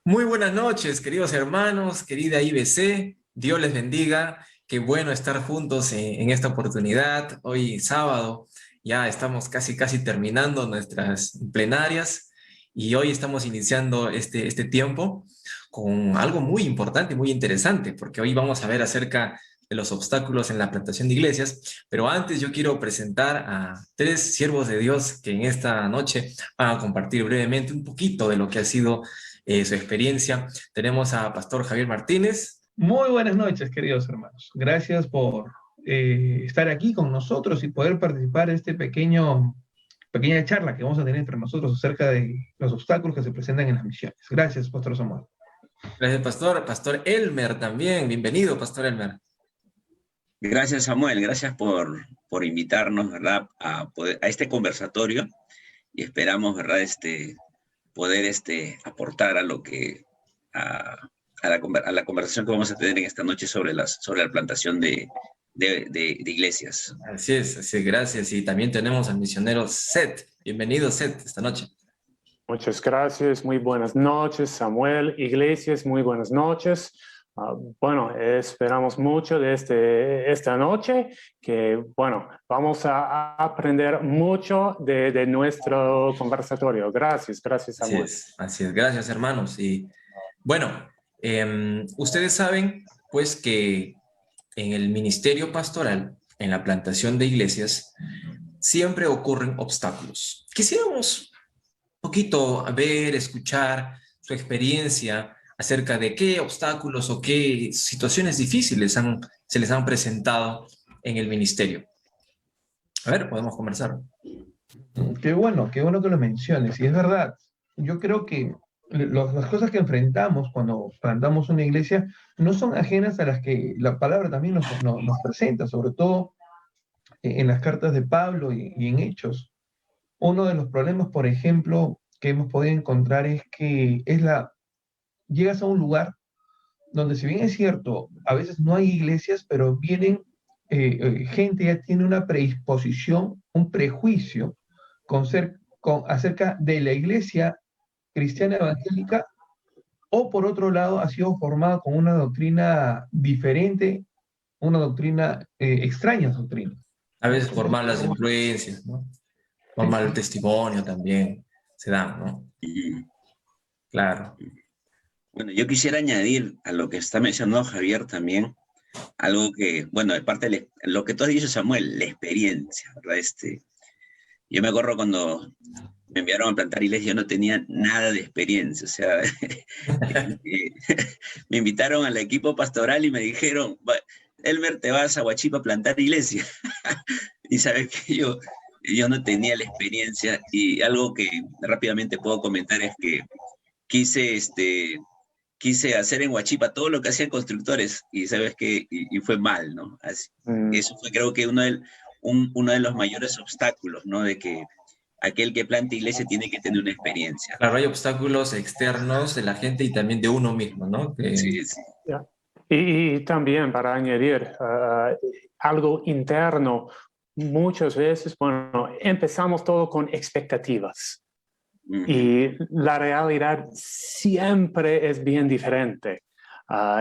Muy buenas noches, queridos hermanos, querida IBC. Dios les bendiga. Qué bueno estar juntos en esta oportunidad. Hoy sábado ya estamos casi terminando nuestras plenarias y hoy estamos iniciando este tiempo con algo muy importante, muy interesante, porque hoy vamos a ver acerca de los obstáculos en la plantación de iglesias. Pero antes yo quiero presentar a tres siervos de Dios que en esta noche van a compartir brevemente un poquito de lo que ha sido su experiencia. Tenemos a Pastor Javier Martínez. Muy buenas noches, queridos hermanos. Gracias por estar aquí con nosotros y poder participar en esta pequeña charla que vamos a tener entre nosotros acerca de los obstáculos que se presentan en las misiones. Gracias, Pastor Samuel. Gracias, Pastor. Pastor Elmer también. Bienvenido, Pastor Elmer. Gracias, Samuel. Gracias por invitarnos, ¿verdad?, a este conversatorio, y esperamos, ¿verdad?, poder aportar a lo que a la conversación que vamos a tener en esta noche sobre la plantación de iglesias. Así es, gracias. Y también tenemos al misionero Seth. Bienvenido, Seth, esta noche. Muchas gracias. Muy buenas noches, Samuel. Iglesias, muy buenas noches. Bueno, esperamos mucho de esta noche, que, bueno, vamos a aprender mucho de nuestro conversatorio. Gracias, Samuel. Así es. Gracias, hermanos. Y bueno, ustedes saben, pues, que en el ministerio pastoral, en la plantación de iglesias, siempre ocurren obstáculos. Quisiéramos un poquito ver, escuchar su experiencia acerca de qué obstáculos o qué situaciones difíciles se les han presentado en el ministerio. A ver, podemos conversar. Qué bueno que lo menciones. Y es verdad, yo creo que las cosas que enfrentamos cuando plantamos una iglesia no son ajenas a las que la palabra también nos presenta, sobre todo en las cartas de Pablo y en Hechos. Uno de los problemas, por ejemplo, que hemos podido encontrar es que llegas a un lugar donde, si bien es cierto, a veces no hay iglesias, pero vienen gente ya tiene una predisposición, un prejuicio acerca de la iglesia cristiana evangélica, o por otro lado ha sido formada con una doctrina diferente, una doctrina extraña doctrina. A veces por malas influencias, ¿no? Por mal testimonio también se dan, ¿no? Claro. Bueno, yo quisiera añadir a lo que está mencionando Javier también, algo que, bueno, de parte de lo que tú has dicho, Samuel, la experiencia, ¿verdad? Yo me acuerdo cuando me enviaron a plantar iglesias, yo no tenía nada de experiencia, o sea, me invitaron al equipo pastoral y me dijeron, Elmer, te vas a Huachipa a plantar iglesia. Y sabes que yo no tenía la experiencia, y algo que rápidamente puedo comentar es que quise hacer en Huachipa todo lo que hacían constructores, y sabes que y fue mal, ¿no? Eso fue, creo que uno de los mayores obstáculos, ¿no? De que aquel que planta iglesia tiene que tener una experiencia. Claro, hay obstáculos externos de la gente y también de uno mismo, ¿no? Sí. Yeah. Y también, para añadir algo interno, muchas veces, bueno, empezamos todo con expectativas. Y la realidad siempre es bien diferente.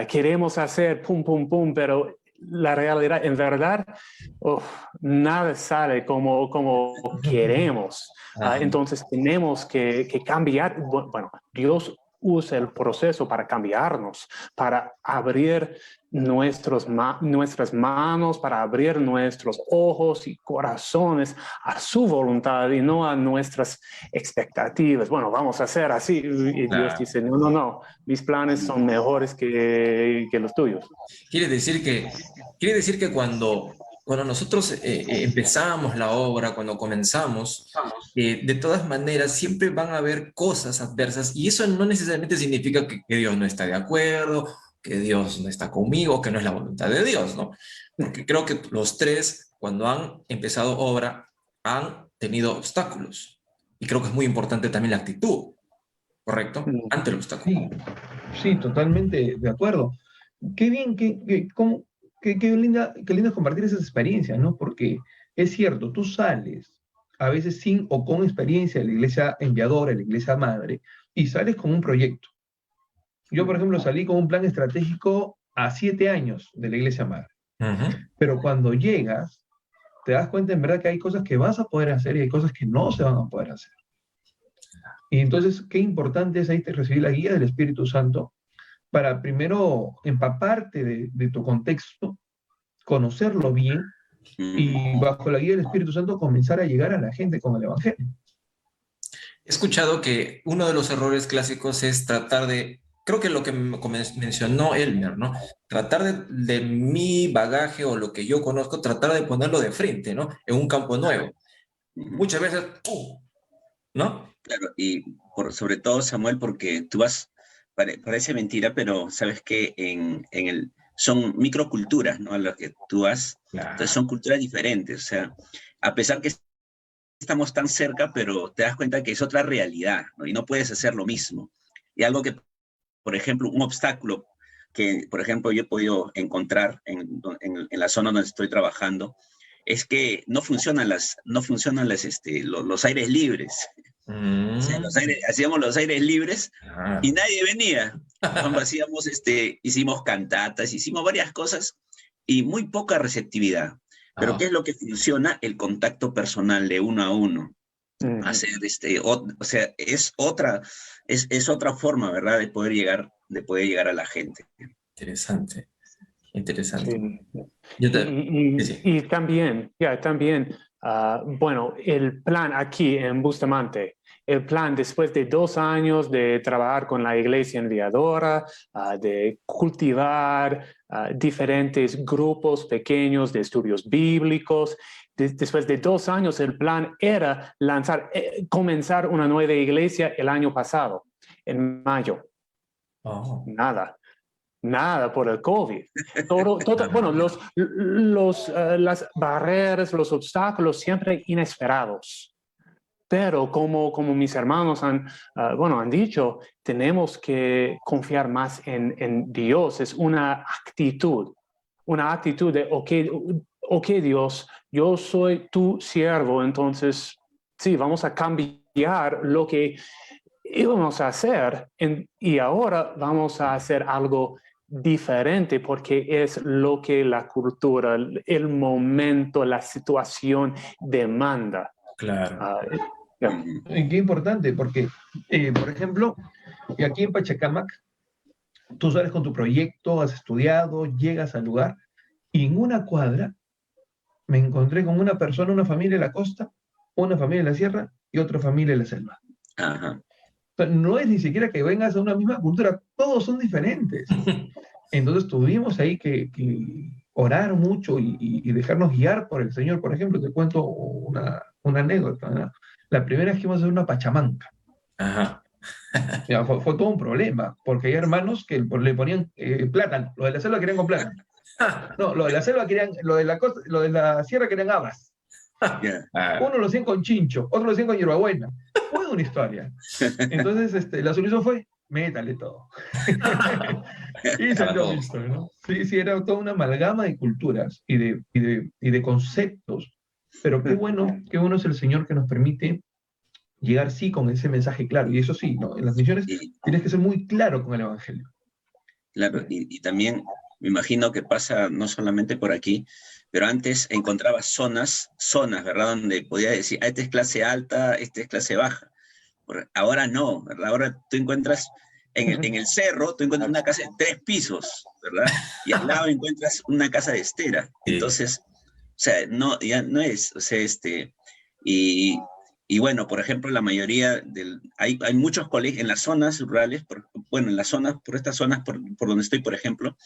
Queremos hacer pum, pum, pum, pero la realidad, en verdad, nada sale como queremos. Entonces tenemos que cambiar. Bueno, Dios usa el proceso para cambiarnos, para abrir nuestras manos, para abrir nuestros ojos y corazones a su voluntad y no a nuestras expectativas. Bueno, vamos a hacer así. Y Dios dice, no, no, no, mis planes son mejores que los tuyos. Quiere decir que cuando nosotros empezamos la obra, cuando comenzamos, de todas maneras siempre van a haber cosas adversas y eso no necesariamente significa que Dios no está de acuerdo, que Dios no está conmigo, que no es la voluntad de Dios, ¿no? Porque creo que los tres, cuando han empezado obra, han tenido obstáculos. Y creo que es muy importante también la actitud, ¿correcto? Ante el obstáculo. Sí, sí, totalmente de acuerdo. Qué bien, qué linda es compartir esas experiencias, ¿no? Porque es cierto, tú sales a veces sin o con experiencia de la iglesia enviadora, de la iglesia madre, y sales con un proyecto. Yo, por ejemplo, salí con un plan estratégico a 7 años de la iglesia madre. Pero cuando llegas, te das cuenta en verdad que hay cosas que vas a poder hacer y hay cosas que no se van a poder hacer. Y entonces, qué importante es ahí recibir la guía del Espíritu Santo para primero empaparte de tu contexto, conocerlo bien y bajo la guía del Espíritu Santo comenzar a llegar a la gente con el Evangelio. He escuchado que uno de los errores clásicos es tratar de, creo que lo que mencionó Elmer, ¿no? Tratar de mi bagaje o lo que yo conozco, tratar de ponerlo de frente, ¿no? En un campo nuevo. Muchas veces, ¿no? Claro, y sobre todo, Samuel, porque tú vas, parece mentira, pero sabes que son microculturas, ¿no? A las que tú vas, Claro. Entonces son culturas diferentes, o sea, a pesar que estamos tan cerca, pero te das cuenta que es otra realidad, ¿no? Y no puedes hacer lo mismo. Y algo que, por ejemplo, un obstáculo que, por ejemplo, yo he podido encontrar en la zona donde estoy trabajando, es que no funcionan los aires libres. O sea, hacíamos los aires libres y nadie venía. Cuando hacíamos, hicimos cantatas, hicimos varias cosas y muy poca receptividad. Pero ¿qué es lo que funciona? El contacto personal de uno a uno. Hacer o sea, es otra forma, ¿verdad? De poder llegar a la gente. Interesante. Sí. Sí. Y también, bueno, el plan aquí en Bustamante, el plan después de 2 años de trabajar con la iglesia enviadora, de cultivar diferentes grupos pequeños de estudios bíblicos. Después de 2 años, el plan era comenzar una nueva iglesia el año pasado, en mayo. Nada por el COVID. Bueno, las barreras, los obstáculos siempre inesperados. Pero como mis hermanos han dicho, tenemos que confiar más en Dios. Es una actitud de, ok, Dios, yo soy tu siervo, entonces sí, vamos a cambiar lo que íbamos a hacer y ahora vamos a hacer algo diferente porque es lo que la cultura, el momento, la situación demanda. Claro. Qué importante, porque, por ejemplo, aquí en Pachacamac, tú sales con tu proyecto, has estudiado, llegas al lugar, y en una cuadra me encontré con una persona, una familia de la costa, una familia de la sierra y otra familia de la selva. Ajá. No es ni siquiera que vengas a una misma cultura, todos son diferentes. Entonces tuvimos ahí que orar mucho y dejarnos guiar por el Señor. Por ejemplo, te cuento una anécdota, ¿no? La primera vez que íbamos a hacer una pachamanca. Fue todo un problema, porque hay hermanos que le ponían plátano, los de la selva querían con plátano. No, los de la selva querían, los de la sierra querían habas. Uno lo hacían con chincho, otro lo hacían con hierbabuena. Fue una historia. Entonces, la solución fue, métale todo. Y salió listo, ¿no? Sí, era toda una amalgama de culturas y de conceptos. Pero qué bueno es el Señor que nos permite llegar sí con ese mensaje claro. Y eso sí, ¿no? En las misiones Y, tienes que ser muy claro con el Evangelio. claro, y también me imagino que pasa no solamente por aquí, pero antes encontraba zonas, ¿verdad? Donde podía decir, esta es clase alta, esta es clase baja. Ahora no, ¿verdad? Ahora tú encuentras en el cerro, tú encuentras una casa de 3 pisos, ¿verdad? Y al lado encuentras una casa de estera. Sí. Entonces, o sea, no, ya no es, o sea, y, y bueno, por ejemplo, la mayoría hay muchos colegios en las zonas rurales, bueno, en las zonas, por estas zonas, por donde estoy, por ejemplo,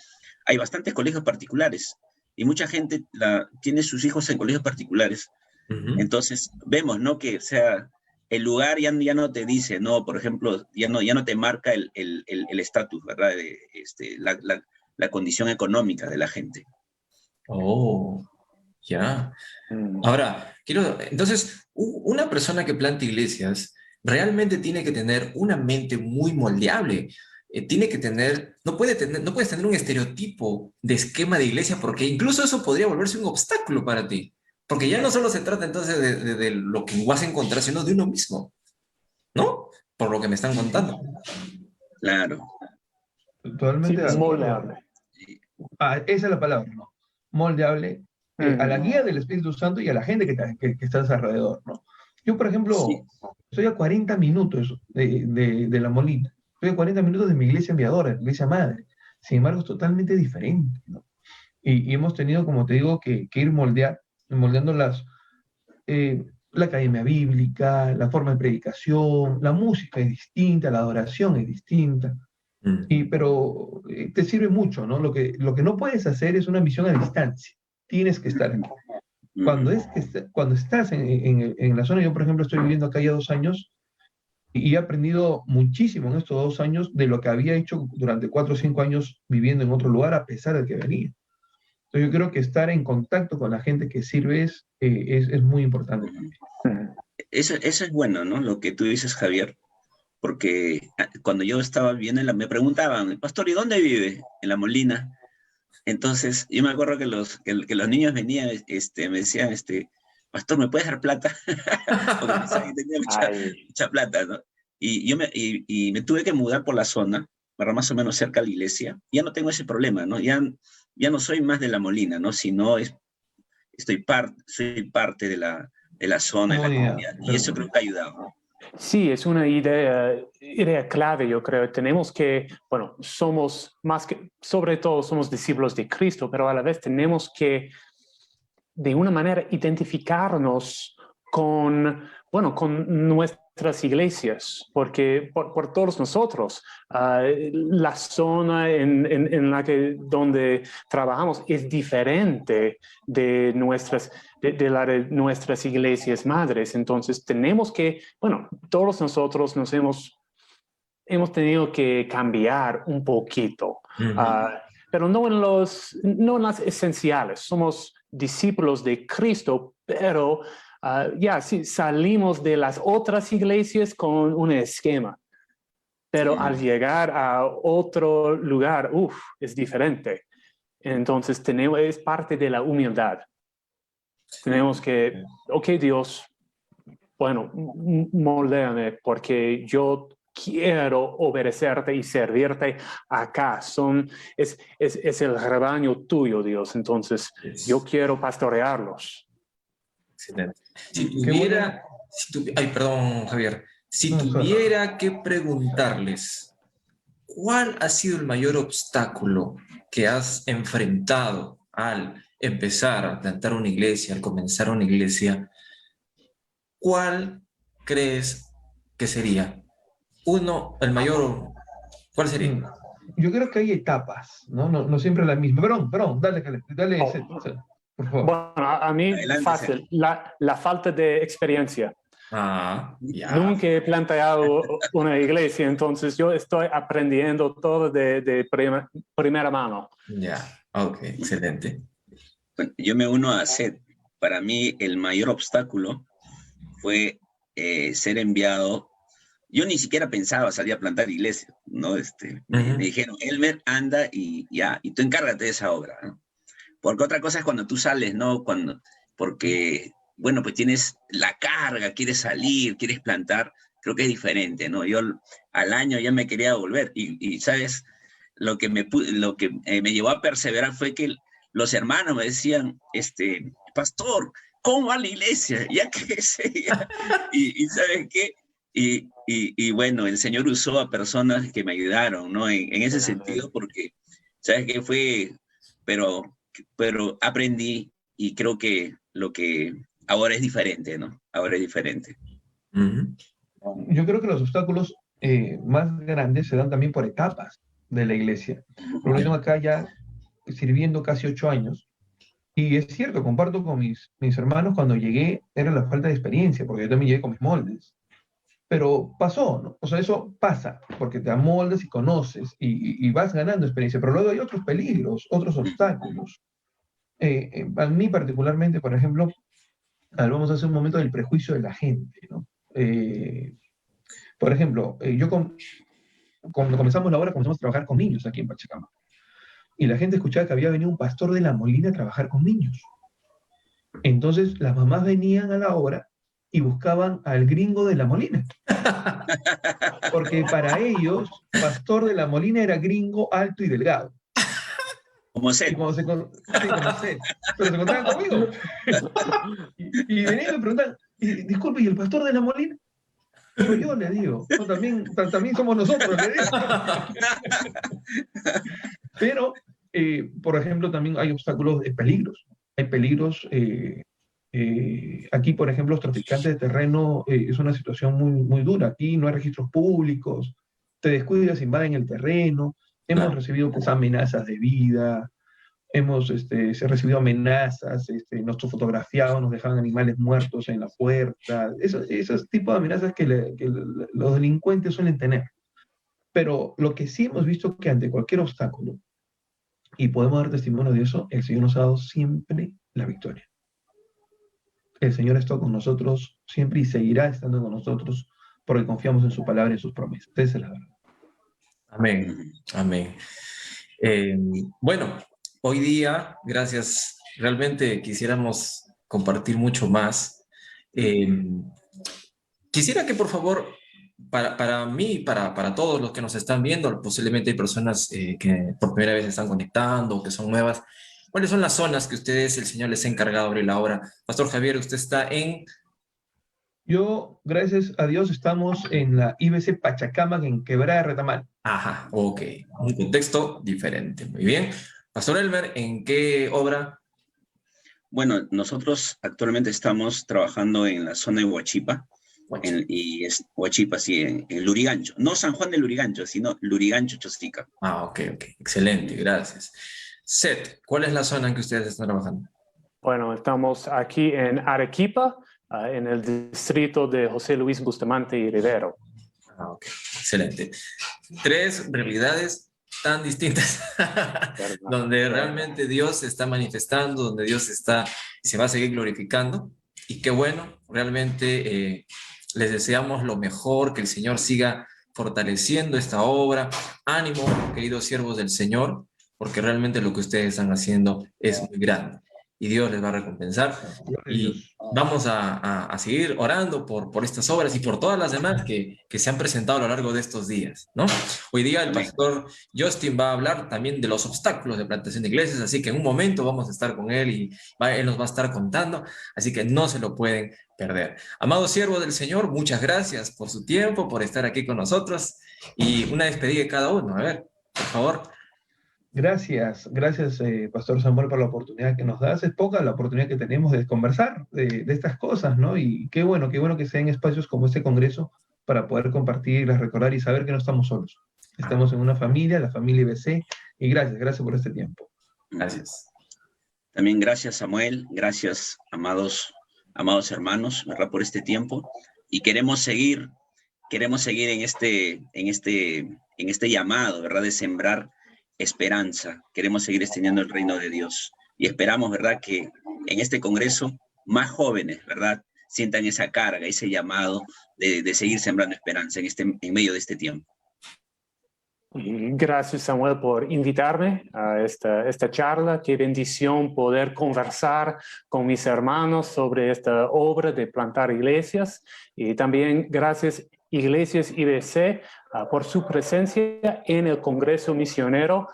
hay bastantes colegios particulares y mucha gente tiene sus hijos en colegios particulares. Ujú. Entonces, vemos, ¿no? Que, o sea, el lugar ya no te dice, ¿no? Por ejemplo, ya no te marca el estatus, ¿verdad? La condición económica de la gente. Oh, ya. Mm. Ahora, entonces, una persona que planta iglesias realmente tiene que tener una mente muy moldeable. Tiene que tener, no puedes tener un estereotipo de esquema de iglesia porque incluso eso podría volverse un obstáculo para ti. Porque ya no solo se trata entonces de lo que vas a encontrar, sino de uno mismo, ¿no? Por lo que me están contando. Claro. Sí, Totalmente de acuerdo. moldeable. Esa es la palabra, ¿no? Moldeable a la Mm. guía del Espíritu Santo y a la gente que estás alrededor, ¿no? Yo, por ejemplo, Sí. estoy a 40 minutos de La Molina. Estoy a 40 minutos de mi iglesia enviadora, la iglesia madre. Sin embargo, es totalmente diferente, ¿no? Y hemos tenido, como te digo, que ir moldeando la academia bíblica, la forma de predicación, la música es distinta, la adoración es distinta. Mm. Pero te sirve mucho, ¿no? Lo que no puedes hacer es una misión a distancia. Tienes que estar aquí. Ujú. Cuando estás en la zona, yo por ejemplo estoy viviendo acá ya 2 años y he aprendido muchísimo en estos 2 años de lo que había hecho durante 4 o 5 años viviendo en otro lugar a pesar de que venía. Entonces yo creo que estar en contacto con la gente que sirves es muy importante Ujú. también. Mm. Eso es bueno, ¿no? Lo que tú dices, Javier, porque cuando yo estaba viviendo, me preguntaban, Pastor, ¿y dónde vive? En La Molina. Entonces, yo me acuerdo que los niños venían, me decían, Pastor, ¿me puedes dar plata? Porque pensaban que tenía Ay. mucha plata, ¿no? Y me tuve que mudar por la zona, para más o menos cerca de la iglesia. Ya no tengo ese problema, ¿no? Ya no soy más de La Molina, ¿no? Sino soy parte de la zona, de la Comunidad, comunidad. de Y la eso creo comunidad. que ha ayudado, ¿no? Sí, es una idea clave, yo creo. Tenemos que, bueno, somos más que, sobre todo somos discípulos de Cristo, pero a la vez tenemos que, de una manera, identificarnos con, bueno, con nuestras iglesias, porque por todos nosotros, la zona en la donde trabajamos es diferente de la de nuestras iglesias madres. Entonces tenemos que, bueno, todos nosotros hemos tenido que cambiar un poquito, Ujú. pero no en las esenciales. Somos discípulos de Cristo, pero ya sí, salimos de las otras iglesias con un esquema. Pero al Mm, llegar a otro lugar, es diferente. Entonces es parte de la humildad. Tenemos que, ok, Dios, bueno, moldéame porque yo quiero obedecerte y servirte acá. Es el rebaño tuyo, Dios. Entonces, yo Es quiero pastorearlos. excelente. Qué bueno. Ay, perdón, Javier. Si No, sorry. tuviera que preguntarles, ¿cuál ha sido el mayor obstáculo que has enfrentado al empezar a plantar una iglesia, al comenzar una iglesia? ¿Cuál crees que sería? Uno, el mayor, ¿cuál sería? Mm, Yo creo que hay etapas, ¿no? No siempre la misma. Perdón, dale, dale, Oh, por favor. bueno, a mí adelante, Sergio. fácil, la falta de experiencia. Ah, ya. Nunca he planteado una iglesia, entonces yo estoy aprendiendo todo de primera mano. Ya, ok, excelente. Bueno, yo me uno a Seth. Para mí, el mayor obstáculo fue ser enviado. Yo ni siquiera pensaba salir a plantar iglesia, ¿no? Me Ujú. dijeron, Elmer, anda y ya, y tú encárgate de esa obra, ¿no? Porque otra cosa es cuando tú sales, ¿no? Porque bueno, pues tienes la carga, quieres salir, quieres plantar, creo que es diferente, ¿no? Yo al año ya me quería volver y ¿sabes? Lo que me llevó a perseverar fue que los hermanos me decían, pastor, ¿cómo va la iglesia? Ya que sea. Y ¿sabes qué? Y bueno, el Señor usó a personas que me ayudaron, ¿no? En ese sentido, porque, ¿sabes qué? Pero aprendí y creo que lo que ahora es diferente, ¿no? Ahora es diferente. Ujú. Yo creo que los obstáculos más grandes se dan también por etapas de la iglesia. Pero yo tengo acá ya sirviendo casi 8 años. Y es cierto, comparto con mis hermanos, cuando llegué era la falta de experiencia, porque yo también llegué con mis moldes. Pero pasó, ¿no? O sea, eso pasa, porque te amoldas y conoces y vas ganando experiencia. Pero luego hay otros peligros, otros obstáculos. A mí particularmente, por ejemplo, vamos a hacer un momento del prejuicio de la gente, ¿no? Por ejemplo, cuando comenzamos la obra, comenzamos a trabajar con niños aquí en Pachacama. Y la gente escuchaba que había venido un pastor de La Molina a trabajar con niños. Entonces las mamás venían a la obra y buscaban al gringo de La Molina. Porque para ellos, pastor de La Molina era gringo, alto y delgado. Como Y Seth. cuando sí, como Seth, pero se encontraban conmigo. Y venían y me preguntan, disculpe, ¿y el pastor de La Molina? Soy yo, le digo. No, también somos nosotros, le digo. Pero, por ejemplo, también hay obstáculos de peligros. Hay peligros. Aquí, por ejemplo, los traficantes de terreno es una situación muy, muy dura. Aquí no hay registros públicos, te descuidas, invaden el terreno. Hemos Claro. recibido pues, amenazas de vida, se han recibido amenazas, nos fotografiados, nos dejaban animales muertos en la puerta. Esos tipos de amenazas que los delincuentes suelen tener. Pero lo que sí hemos visto que ante cualquier obstáculo, y podemos dar testimonio de eso, el Señor nos ha dado siempre la victoria. El Señor está con nosotros siempre y seguirá estando con nosotros porque confiamos en su palabra y en sus promesas. Esa es la verdad. Amén, amén. Eh, bueno, hoy día, gracias, realmente quisiéramos compartir mucho más. Eh, Quisiera que por favor, para mí, para todos los que nos están viendo, posiblemente hay personas que por primera vez se están conectando o que son nuevas, ¿cuáles son las zonas que ustedes, el Señor les ha encargado de abrir la obra? Pastor Javier, usted está en... Yo, gracias a Dios, estamos en la IBC Pachacama, en Quebrada de Retamal. Ajá, ok, un contexto diferente, muy bien. Pastor Elmer, ¿en qué obra? Bueno, nosotros actualmente estamos trabajando en la zona de Huachipa, Huachi. y es Huachipa, sí, en Lurigancho. No San Juan de Lurigancho, sino Lurigancho, Chosica. Ah, ok, ok, excelente, gracias. Seth, ¿cuál es la zona en que ustedes están trabajando? Bueno, estamos aquí en Arequipa, en el distrito de José Luis Bustamante y Rivero. Ah, ok, excelente. Tres realidades tan distintas, donde realmente Dios se está manifestando, donde Dios está y se va a seguir glorificando. Y qué bueno, realmente les deseamos lo mejor, que el Señor siga fortaleciendo esta obra. Ánimo, queridos siervos del Señor, porque realmente lo que ustedes están haciendo es muy grande y Dios les va a recompensar. Y vamos a seguir orando por estas obras y por todas las demás que se han presentado a lo largo de estos días, ¿no? Hoy día el Amén. pastor Justin va a hablar también de los obstáculos de plantación de iglesias, así que en un momento vamos a estar con él y él nos va a estar contando, así que no se lo pueden perder. Amados siervos del Señor, muchas gracias por su tiempo, por estar aquí con nosotros y una despedida de cada uno. A ver, por favor. Gracias, gracias, Pastor Samuel, por la oportunidad que nos das. Es poca la oportunidad que tenemos de conversar de estas cosas, ¿no? Y qué bueno que sean espacios como este congreso para poder compartirlas, recordar y saber que no estamos solos. Estamos en una familia, la familia IBC, y gracias por este tiempo. Gracias. También gracias, Samuel. Gracias, amados hermanos, ¿verdad? Por este tiempo. Y queremos seguir en este llamado, ¿verdad? De sembrar esperanza. Queremos seguir extendiendo el reino de Dios. Y esperamos, ¿verdad? Que en este congreso más jóvenes, ¿verdad? Sientan esa carga, ese llamado de seguir sembrando esperanza en medio de este tiempo. Y gracias, Samuel, por invitarme a esta charla. Qué bendición poder conversar con mis hermanos sobre esta obra de plantar iglesias. Y también gracias, Iglesias IBC, por su presencia en el Congreso Misionero.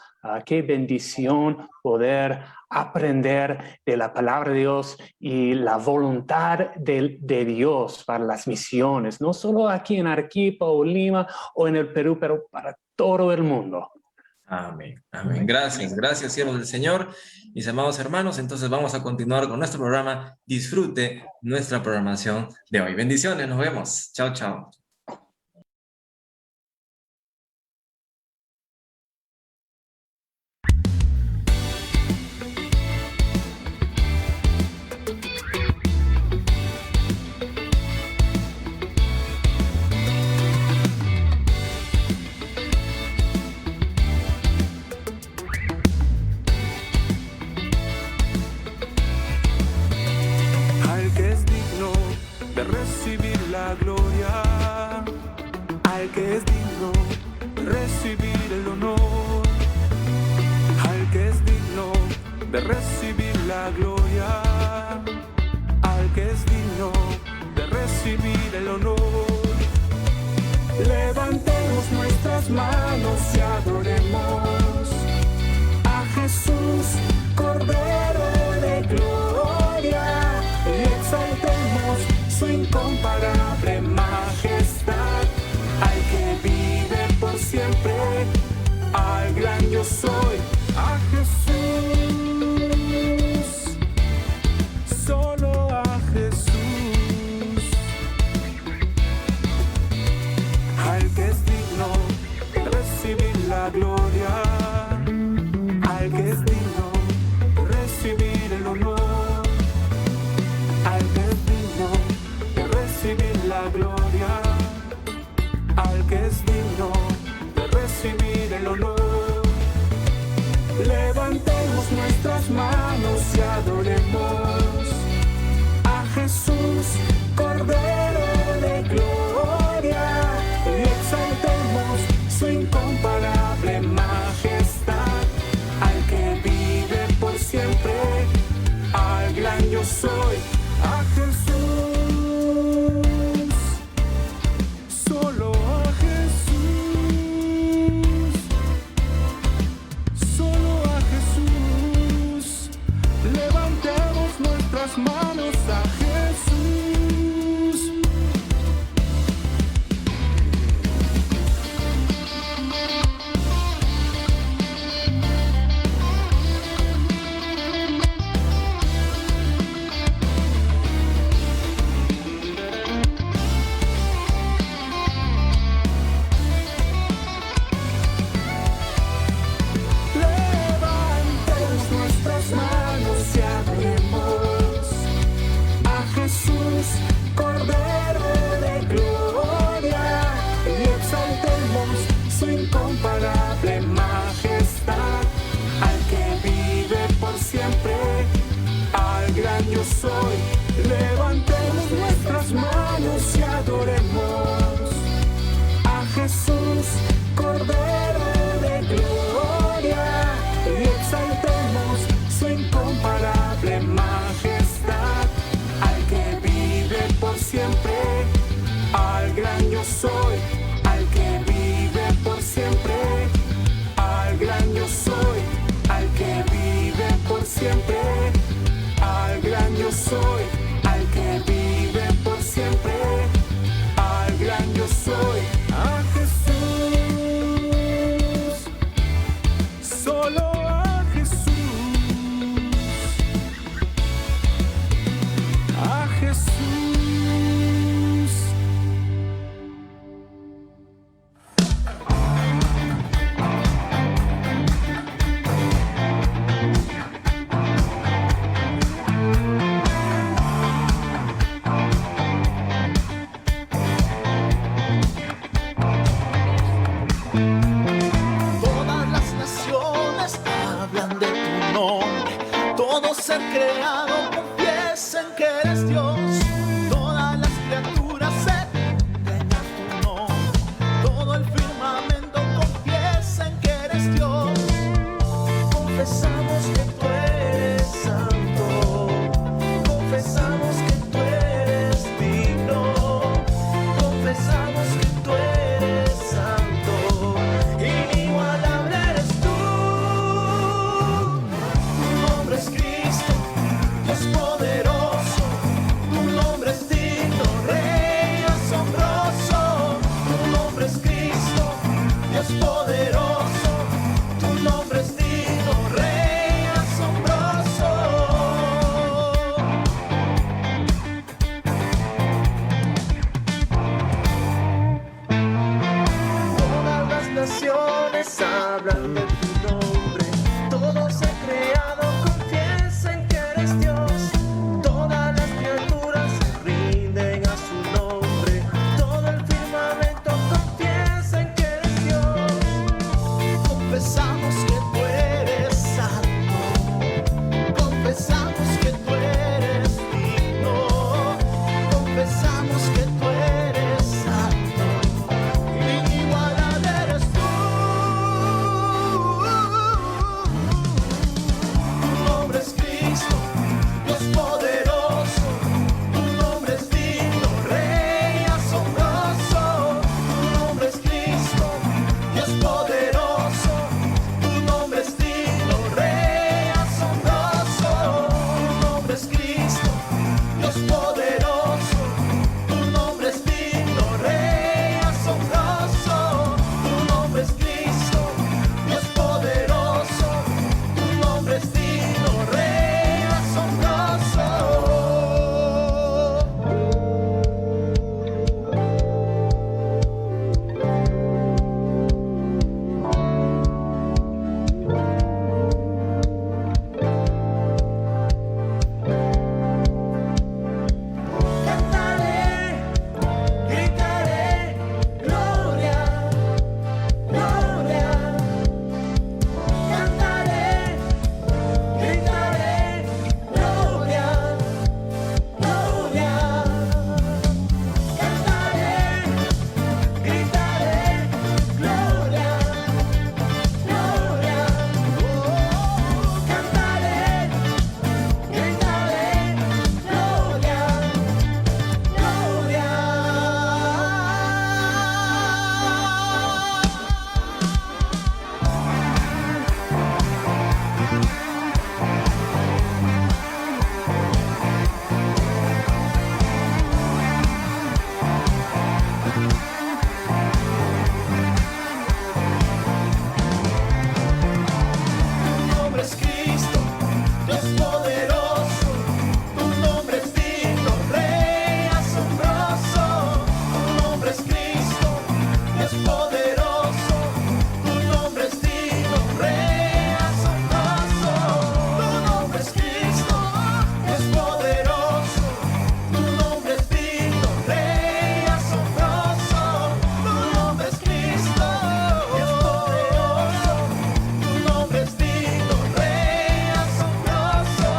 Qué bendición poder aprender de la palabra de Dios y la voluntad de Dios para las misiones, no solo aquí en Arequipa o Lima o en el Perú, pero para todo el mundo. Amén, amén. Gracias, gracias, siervos del Señor. Mis amados hermanos, entonces vamos a continuar con nuestro programa. Disfrute nuestra programación de hoy. Bendiciones, nos vemos. Chao, chao. Recibir la gloria, al que es digno de recibir el honor, al que es digno de recibir la gloria, al que es digno de recibir el honor. Levantemos nuestras manos y adoremos a Jesús, Cordero de gloria, y exaltemos su incomparable majestad, al que vive por siempre, al gran yo soy, a Jesús, solo a Jesús, al que es digno de recibir la gloria, al que es digno de recibir el honor, al que es digno recibir la gloria, al que es digno de recibir el honor. Levantemos nuestras manos y adoremos a Jesús, Cordero de gloria, y exaltemos su incomparable majestad, al que vive por siempre, al gran yo soy, a Jesús. Solo a Jesús, solo a Jesús, levantemos nuestras manos a Jesús. Cordero de gloria, y exaltemos su incomparable majestad, al que vive por siempre, al gran yo soy. Levantemos nuestras manos y adoremos a Jesús, Cordero de gloria, y exaltemos su incomparable majestad, al que vive por siempre, al gran yo soy, al que vive por siempre, al gran yo soy, al que vive por siempre, al gran yo soy, al que vive por siempre, al gran yo soy, a Jesús, solo a Jesús, a Jesús. Todas las naciones hablan de tu nombre, todo ser creado confiesen que eres Dios. Todas las criaturas se rinden a tu nombre, todo el firmamento confiesa poderoso, tu nombre es digno, Rey asombroso. Todas las naciones hablan de tu nombre, todo se ha creado, confiesen que eres Dios. Todas las criaturas se rinden a su nombre, todo el firmamento confiesen que eres Dios. Confesamos que tú eres santo, confesamos que tú eres digno, confesamos que tú eres santo, inigualable eres tú. Tu nombre es Cristo, Dios poderoso, tu nombre es digno, Rey asombroso. Tu nombre es Cristo, Dios poderoso, tu nombre es digno, Rey asombroso. Tu nombre es Cristo, Dios poderoso, tu nombre es digno, Rey asombroso. Tu nombre es Cristo, Dios poderoso, tu nombre es digno, Rey asombroso. Cantaré, gritaré, gloria, gloria. Cantaré, gritaré, gloria, gloria. Cantaré, gritaré, gloria, gloria. Cantaré, gritaré, gloria, Tu nombre es Cristo, Dios poderoso, tu nombre es digno, Rey asombroso. Tu nombre es Cristo, Dios poderoso, tu nombre es digno, Rey asombroso. Tu nombre es Cristo, Dios poderoso, tu nombre es digno, Rey asombroso. Tu nombre es Cristo, Dios poderoso, tu nombre es digno, Rey asombroso.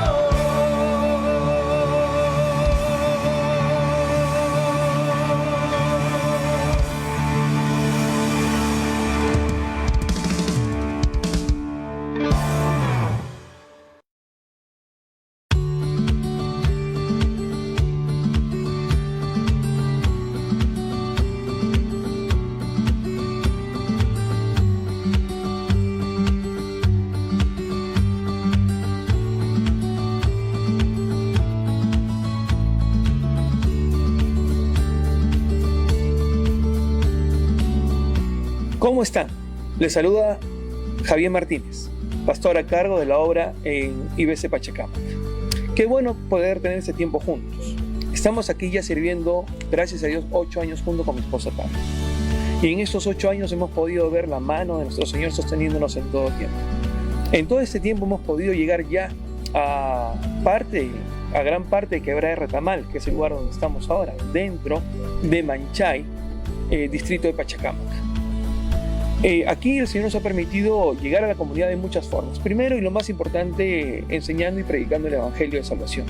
¿Cómo están? Les saluda Javier Martínez, pastor a cargo de la obra en IBC Pachacamac. Qué bueno poder tener este tiempo juntos. Estamos aquí ya sirviendo, gracias a Dios, 8 años junto con mi esposa Pam. Y en estos 8 años hemos podido ver la mano de nuestro Señor sosteniéndonos en todo tiempo. En todo este tiempo hemos podido llegar ya a gran parte de Quebrada de Retamal, que es el lugar donde estamos ahora, dentro de Manchay, distrito de Pachacamac. Aquí el Señor nos ha permitido llegar a la comunidad de muchas formas. Primero y lo más importante, enseñando y predicando el Evangelio de Salvación.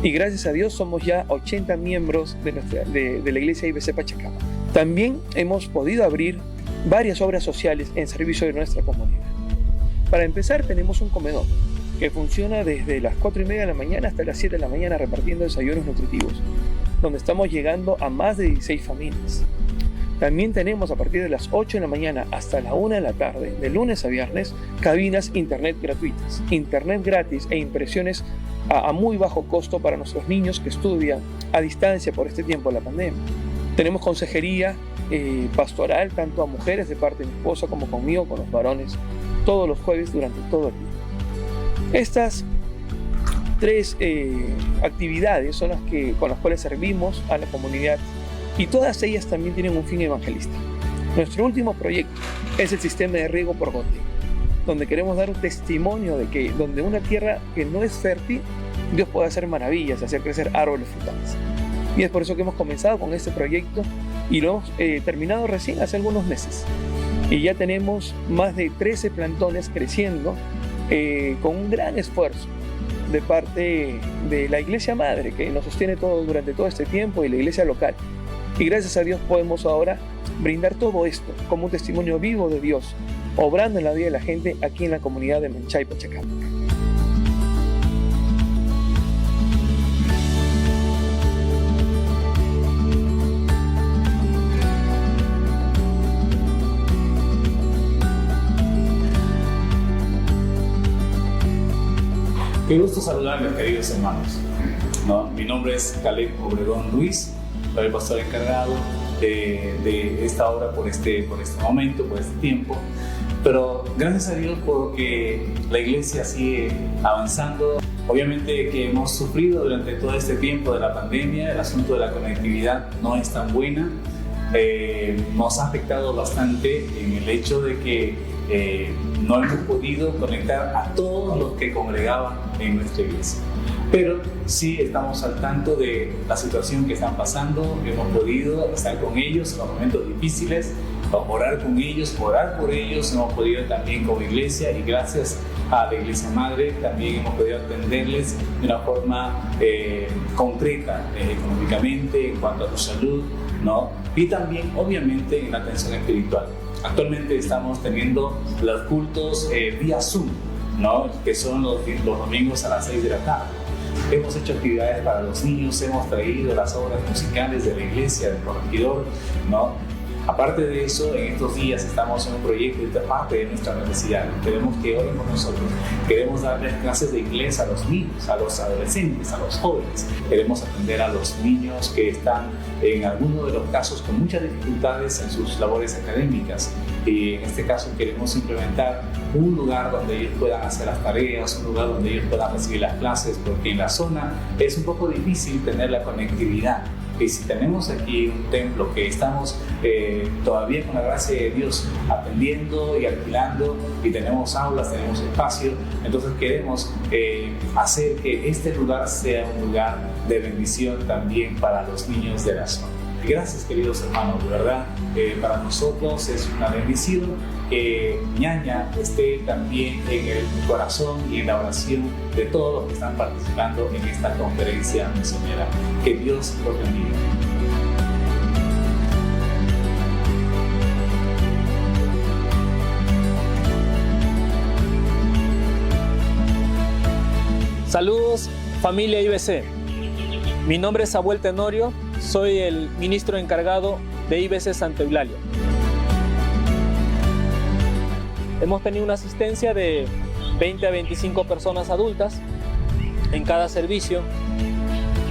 Y gracias a Dios somos ya 80 miembros de la iglesia IBC Pachacamac. También hemos podido abrir varias obras sociales en servicio de nuestra comunidad. Para empezar, tenemos un comedor que funciona desde las 4:30 de la mañana hasta las 7 de la mañana repartiendo desayunos nutritivos, donde estamos llegando a más de 16 familias. También tenemos a partir de las 8 de la mañana hasta la 1 de la tarde, de lunes a viernes, cabinas internet gratuitas, internet gratis e impresiones a muy bajo costo para nuestros niños que estudian a distancia por este tiempo de la pandemia. Tenemos consejería pastoral, tanto a mujeres de parte de mi esposa como conmigo, con los varones, todos los jueves durante todo el día. Estas 3 actividades son las con las cuales servimos a la comunidad, y todas ellas también tienen un fin evangelista. Nuestro último proyecto es el sistema de riego por goteo, donde queremos dar un testimonio de que donde una tierra que no es fértil, Dios puede hacer maravillas, hacer crecer árboles frutales. Y es por eso que hemos comenzado con este proyecto y lo hemos terminado recién hace algunos meses. Y ya tenemos más de 13 plantones creciendo con un gran esfuerzo de parte de la Iglesia Madre, que nos sostiene todo durante todo este tiempo, y la Iglesia local. Y gracias a Dios podemos ahora brindar todo esto como un testimonio vivo de Dios, obrando en la vida de la gente aquí en la comunidad de Manchay, Pachacamac. Qué gusto saludarles, queridos hermanos. Mi nombre es Caleb Obregón Ruiz, soy el pastor encargado de esta obra por este momento, por este tiempo. Pero gracias a Dios porque la iglesia sigue avanzando. Obviamente que hemos sufrido durante todo este tiempo de la pandemia, el asunto de la conectividad no es tan buena. Nos ha afectado bastante en el hecho de que no hemos podido conectar a todos los que congregaban en nuestra iglesia. Pero sí estamos al tanto de la situación que están pasando, hemos podido estar con ellos en los momentos difíciles, orar con ellos, orar por ellos, hemos podido también como iglesia, y gracias a la Iglesia Madre también hemos podido atenderles de una forma concreta, económicamente, en cuanto a su salud, ¿no? Y también obviamente en la atención espiritual. Actualmente estamos teniendo los cultos vía Zoom, ¿no? Que son los domingos a las 6 de la tarde. Hemos hecho actividades para los niños, hemos traído las obras musicales de la iglesia, del corregidor, ¿no? Aparte de eso, en estos días estamos en un proyecto de parte de nuestra necesidad. Queremos que oren con nosotros. Queremos darles clases de inglés a los niños, a los adolescentes, a los jóvenes. Queremos atender a los niños que están, en algunos de los casos, con muchas dificultades en sus labores académicas. Y en este caso queremos implementar un lugar donde ellos puedan hacer las tareas, un lugar donde ellos puedan recibir las clases, porque en la zona es un poco difícil tener la conectividad. Y si tenemos aquí un templo que estamos todavía con la gracia de Dios atendiendo y alquilando, y tenemos aulas, tenemos espacio, entonces queremos hacer que este lugar sea un lugar de bendición también para los niños de la zona. Gracias, queridos hermanos, de verdad, para nosotros es una bendición que Ñaña esté también en el corazón y en la oración de todos los que están participando en esta conferencia misionera. Que Dios los bendiga. Saludos, familia IBC. Mi nombre es Samuel Tenorio, soy el ministro encargado de IBC Santa Eulalia. Hemos tenido una asistencia de 20 a 25 personas adultas en cada servicio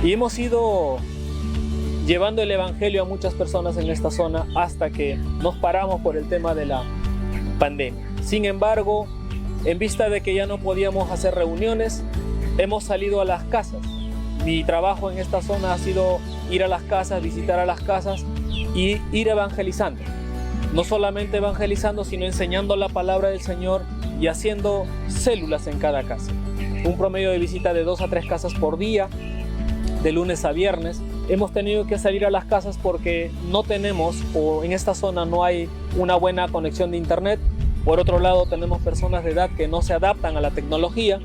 y hemos ido llevando el evangelio a muchas personas en esta zona hasta que nos paramos por el tema de la pandemia. Sin embargo, en vista de que ya no podíamos hacer reuniones, hemos salido a las casas. Mi trabajo en esta zona ha sido ir a las casas, visitar a las casas y ir evangelizando. No solamente evangelizando, sino enseñando la palabra del Señor y haciendo células en cada casa. Un promedio de visita de 2 a 3 casas por día, de lunes a viernes. Hemos tenido que salir a las casas porque no tenemos, o en esta zona no hay una buena conexión de internet. Por otro lado, tenemos personas de edad que no se adaptan a la tecnología.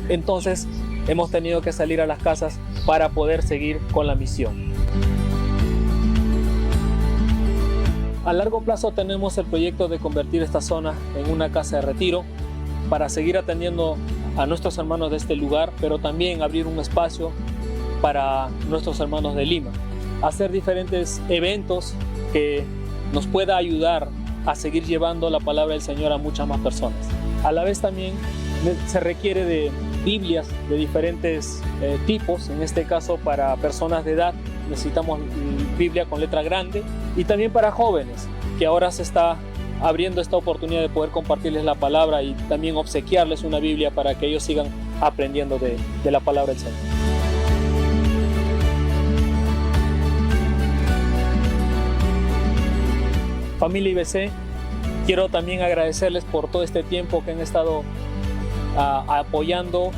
Entonces, hemos tenido que salir a las casas para poder seguir con la misión. A largo plazo tenemos el proyecto de convertir esta zona en una casa de retiro para seguir atendiendo a nuestros hermanos de este lugar, pero también abrir un espacio para nuestros hermanos de Lima. Hacer diferentes eventos que nos pueda ayudar a seguir llevando la palabra del Señor a muchas más personas. A la vez también se requiere de Biblias de diferentes tipos. En este caso, para personas de edad necesitamos Biblia con letra grande, y también para jóvenes, que ahora se está abriendo esta oportunidad de poder compartirles la palabra y también obsequiarles una Biblia para que ellos sigan aprendiendo de la palabra del Señor. Familia IBC, quiero también agradecerles por todo este tiempo que han estado apoyando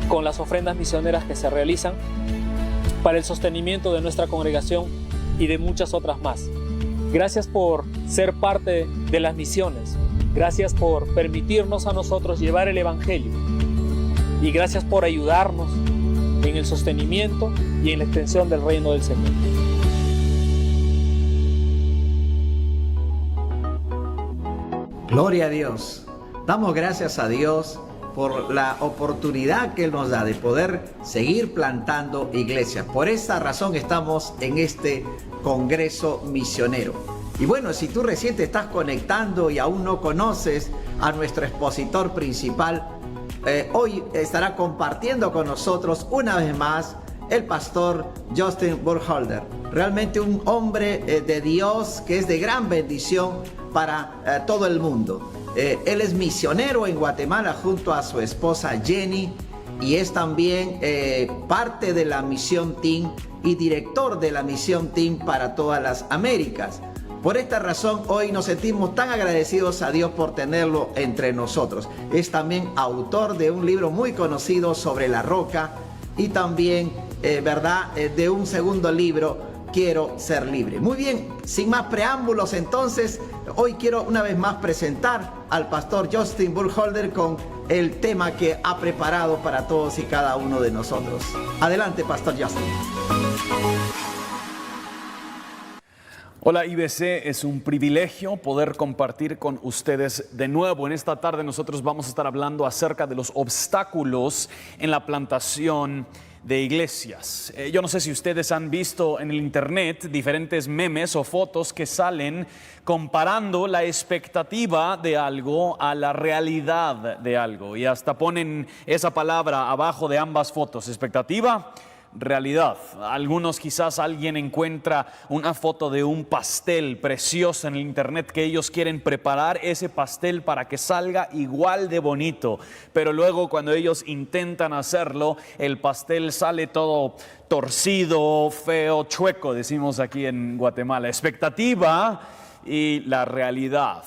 con las ofrendas misioneras que se realizan para el sostenimiento de nuestra congregación y de muchas otras más. Gracias por ser parte de las misiones. Gracias por permitirnos a nosotros llevar el Evangelio. Y gracias por ayudarnos en el sostenimiento y en la extensión del reino del Señor. Gloria a Dios. Damos gracias a Dios por la oportunidad que Él nos da de poder seguir plantando iglesias. Por esta razón estamos en este Congreso Misionero. Y bueno, si tú recién te estás conectando y aún no conoces a nuestro expositor principal, hoy estará compartiendo con nosotros una vez más el pastor Justin Burkholder. Realmente un hombre de Dios que es de gran bendición para todo el mundo. Él es misionero en Guatemala junto a su esposa Jenny y es también parte de la Misión Team y director de la Misión Team para todas las Américas. Por esta razón hoy nos sentimos tan agradecidos a Dios por tenerlo entre nosotros. Es también autor de un libro muy conocido sobre la roca y también de un segundo libro, Quiero ser libre. Muy bien, sin más preámbulos entonces, hoy quiero una vez más presentar al pastor Justin Burkholder con el tema que ha preparado para todos y cada uno de nosotros. Adelante, pastor Justin. Hola IBC, es un privilegio poder compartir con ustedes de nuevo. En esta tarde nosotros vamos a estar hablando acerca de los obstáculos en la plantación de iglesias. Yo no sé si ustedes han visto en el internet diferentes memes o fotos que salen comparando la expectativa de algo a la realidad de algo. Y hasta ponen esa palabra abajo de ambas fotos, expectativa, realidad. Algunos quizás alguien encuentra una foto de un pastel precioso en el internet que ellos quieren preparar ese pastel para que salga igual de bonito, pero luego cuando ellos intentan hacerlo el pastel sale todo torcido, feo, chueco, decimos aquí en Guatemala. Expectativa y la realidad.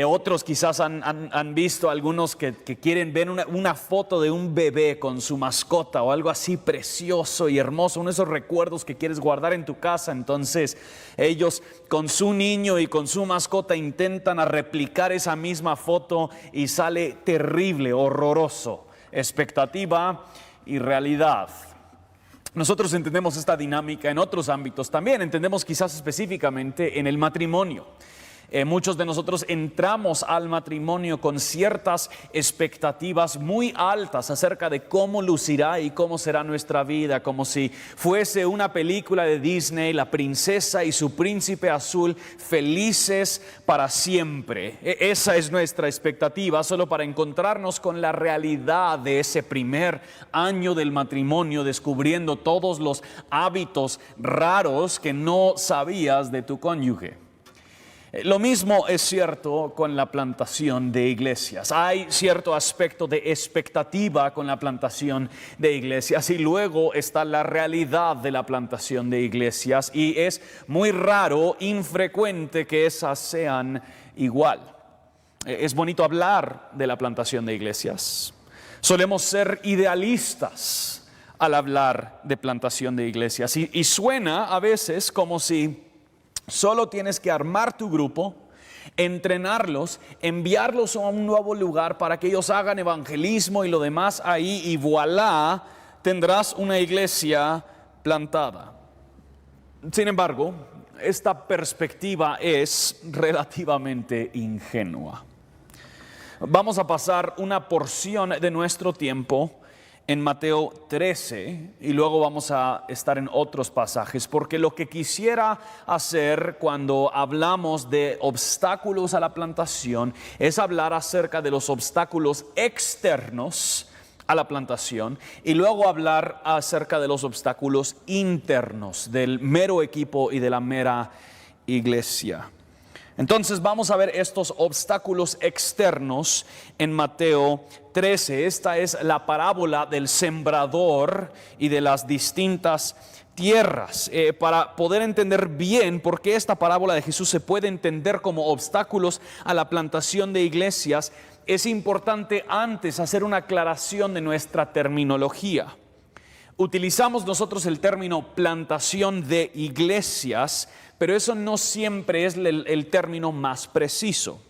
Otros quizás han visto algunos que quieren ver una foto de un bebé con su mascota o algo así precioso y hermoso, uno de esos recuerdos que quieres guardar en tu casa. Entonces ellos con su niño y con su mascota intentan replicar esa misma foto y sale terrible, horroroso. Expectativa y realidad. Nosotros entendemos esta dinámica en otros ámbitos también, entendemos quizás específicamente en el matrimonio. Muchos de nosotros entramos al matrimonio con ciertas expectativas muy altas acerca de cómo lucirá y cómo será nuestra vida, como si fuese una película de Disney, la princesa y su príncipe azul felices para siempre. Esa es nuestra expectativa, solo para encontrarnos con la realidad de ese primer año del matrimonio, descubriendo todos los hábitos raros que no sabías de tu cónyuge. Lo mismo es cierto con la plantación de iglesias. Hay cierto aspecto de expectativa con la plantación de iglesias y luego está la realidad de la plantación de iglesias y es muy raro, infrecuente que esas sean igual. Es bonito hablar de la plantación de iglesias. Solemos ser idealistas al hablar de plantación de iglesias y suena a veces como si solo tienes que armar tu grupo, entrenarlos, enviarlos a un nuevo lugar para que ellos hagan evangelismo y lo demás ahí y voilà, tendrás una iglesia plantada. Sin embargo, esta perspectiva es relativamente ingenua. Vamos a pasar una porción de nuestro tiempo en Mateo 13 y luego vamos a estar en otros pasajes, porque lo que quisiera hacer cuando hablamos de obstáculos a la plantación es hablar acerca de los obstáculos externos a la plantación y luego hablar acerca de los obstáculos internos del mero equipo y de la mera iglesia. Entonces vamos a ver estos obstáculos externos en Mateo 13. Esta es la parábola del sembrador y de las distintas tierras. Para poder entender bien por qué esta parábola de Jesús se puede entender como obstáculos a la plantación de iglesias, es importante antes hacer una aclaración de nuestra terminología. Utilizamos nosotros el término plantación de iglesias, pero eso no siempre es el término más preciso.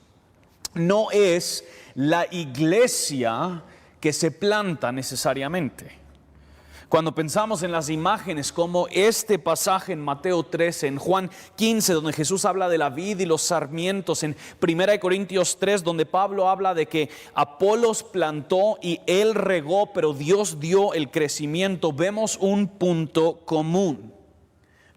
No es la iglesia que se planta necesariamente. Cuando pensamos en las imágenes como este pasaje en Mateo 13, en Juan 15, donde Jesús habla de la vid y los sarmientos, en 1 Corintios 3, donde Pablo habla de que Apolos plantó y él regó, pero Dios dio el crecimiento, vemos un punto común.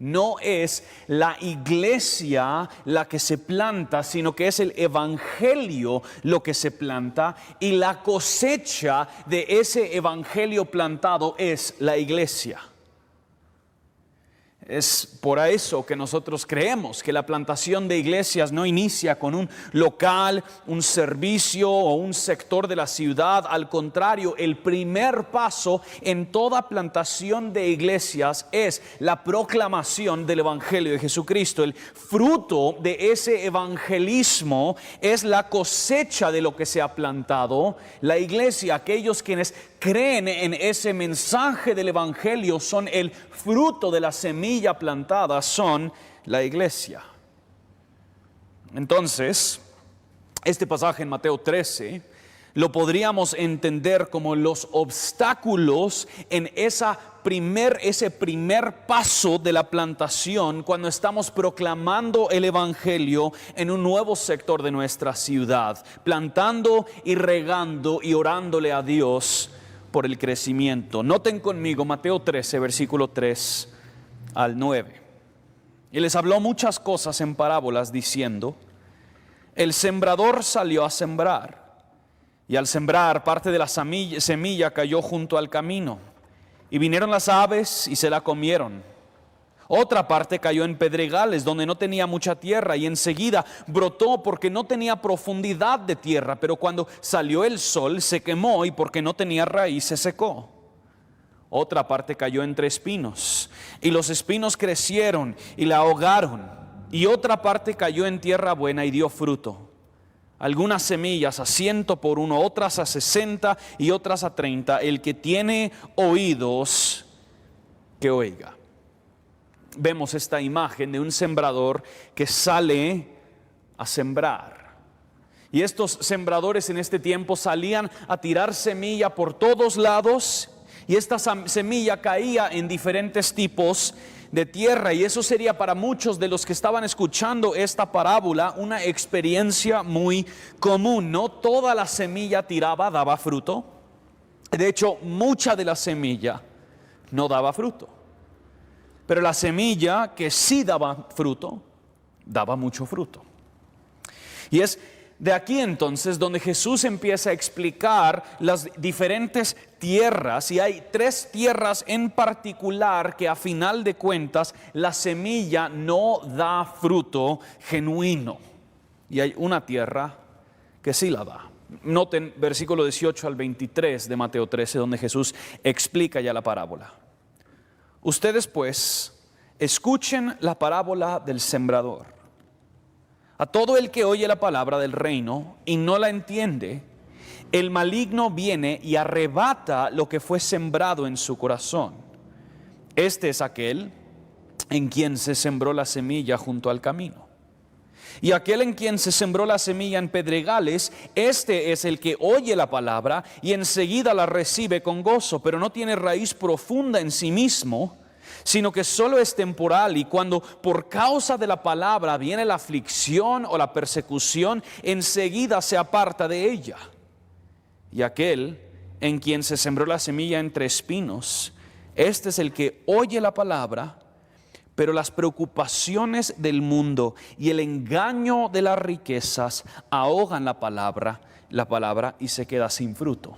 No es la iglesia la que se planta, sino que es el evangelio lo que se planta, y la cosecha de ese evangelio plantado es la iglesia. Es por eso que nosotros creemos que la plantación de iglesias no inicia con un local, un servicio o un sector de la ciudad. Al contrario, el primer paso en toda plantación de iglesias es la proclamación del evangelio de Jesucristo. El fruto de ese evangelismo es la cosecha de lo que se ha plantado. La iglesia, aquellos quienes creen en ese mensaje del evangelio, son el fruto de la semilla plantada, son la iglesia. Entonces, este pasaje en Mateo 13 lo podríamos entender como los obstáculos en ese primer paso de la plantación, cuando estamos proclamando el evangelio en un nuevo sector de nuestra ciudad, plantando y regando y orándole a Dios por el crecimiento. Noten conmigo Mateo 13, versículo 3 al 9. Y les habló muchas cosas en parábolas, diciendo: el sembrador salió a sembrar, y al sembrar parte de la semilla cayó junto al camino, y vinieron las aves y se la comieron. Otra parte cayó en pedregales, donde no tenía mucha tierra, y enseguida brotó porque no tenía profundidad de tierra, pero cuando salió el sol se quemó, y porque no tenía raíz se secó. Otra parte cayó entre espinos, y los espinos crecieron y la ahogaron. Y otra parte cayó en tierra buena y dio fruto. Algunas semillas a 100 por uno, otras a 60 y otras a 30. El que tiene oídos, que oiga. Vemos esta imagen de un sembrador que sale a sembrar. Y estos sembradores en este tiempo salían a tirar semilla por todos lados, y esta semilla caía en diferentes tipos de tierra, y eso sería para muchos de los que estaban escuchando esta parábola una experiencia muy común. No toda la semilla tirada daba fruto. De hecho, mucha de la semilla no daba fruto. Pero la semilla que sí daba fruto, daba mucho fruto. Y es de aquí entonces donde Jesús empieza a explicar las diferentes tierras, y hay 3 tierras en particular que a final de cuentas la semilla no da fruto genuino, y hay una tierra que sí la da. Noten versículo 18 al 23 de Mateo 13, donde Jesús explica ya la parábola. Ustedes pues escuchen la parábola del sembrador. A todo el que oye la palabra del reino y no la entiende, el maligno viene y arrebata lo que fue sembrado en su corazón. Este es aquel en quien se sembró la semilla junto al camino. Y aquel en quien se sembró la semilla en pedregales, este es el que oye la palabra y enseguida la recibe con gozo, pero no tiene raíz profunda en sí mismo, sino que solo es temporal, y cuando por causa de la palabra viene la aflicción o la persecución, enseguida se aparta de ella. Y aquel en quien se sembró la semilla entre espinos, este es el que oye la palabra, pero las preocupaciones del mundo y el engaño de las riquezas ahogan la palabra y se queda sin fruto.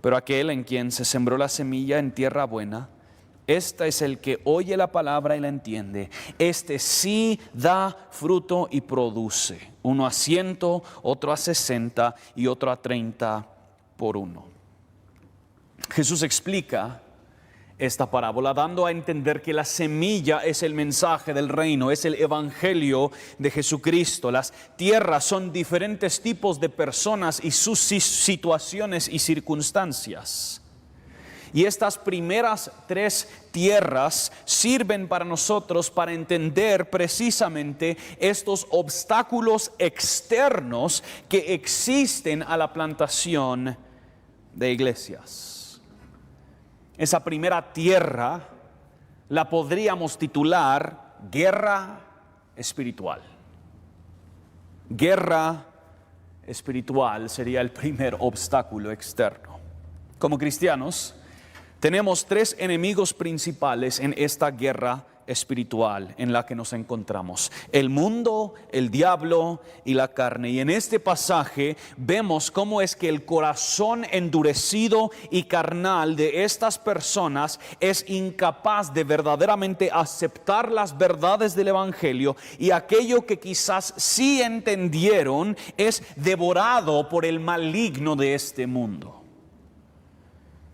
Pero aquel en quien se sembró la semilla en tierra buena, Este es el que oye la palabra y la entiende. Este sí da fruto y produce. Uno a 100, otro a 60 y otro a 30 por uno. Jesús explica esta parábola dando a entender que la semilla es el mensaje del reino, es el evangelio de Jesucristo. Las tierras son diferentes tipos de personas y sus situaciones y circunstancias. Y estas primeras 3 tierras sirven para nosotros para entender precisamente estos obstáculos externos que existen a la plantación de iglesias. Esa primera tierra la podríamos titular guerra espiritual. Guerra espiritual sería el primer obstáculo externo. Como cristianos, tenemos 3 enemigos principales en esta guerra espiritual en la que nos encontramos: el mundo, el diablo y la carne. Y en este pasaje vemos cómo es que el corazón endurecido y carnal de estas personas es incapaz de verdaderamente aceptar las verdades del evangelio, y aquello que quizás sí entendieron es devorado por el maligno de este mundo.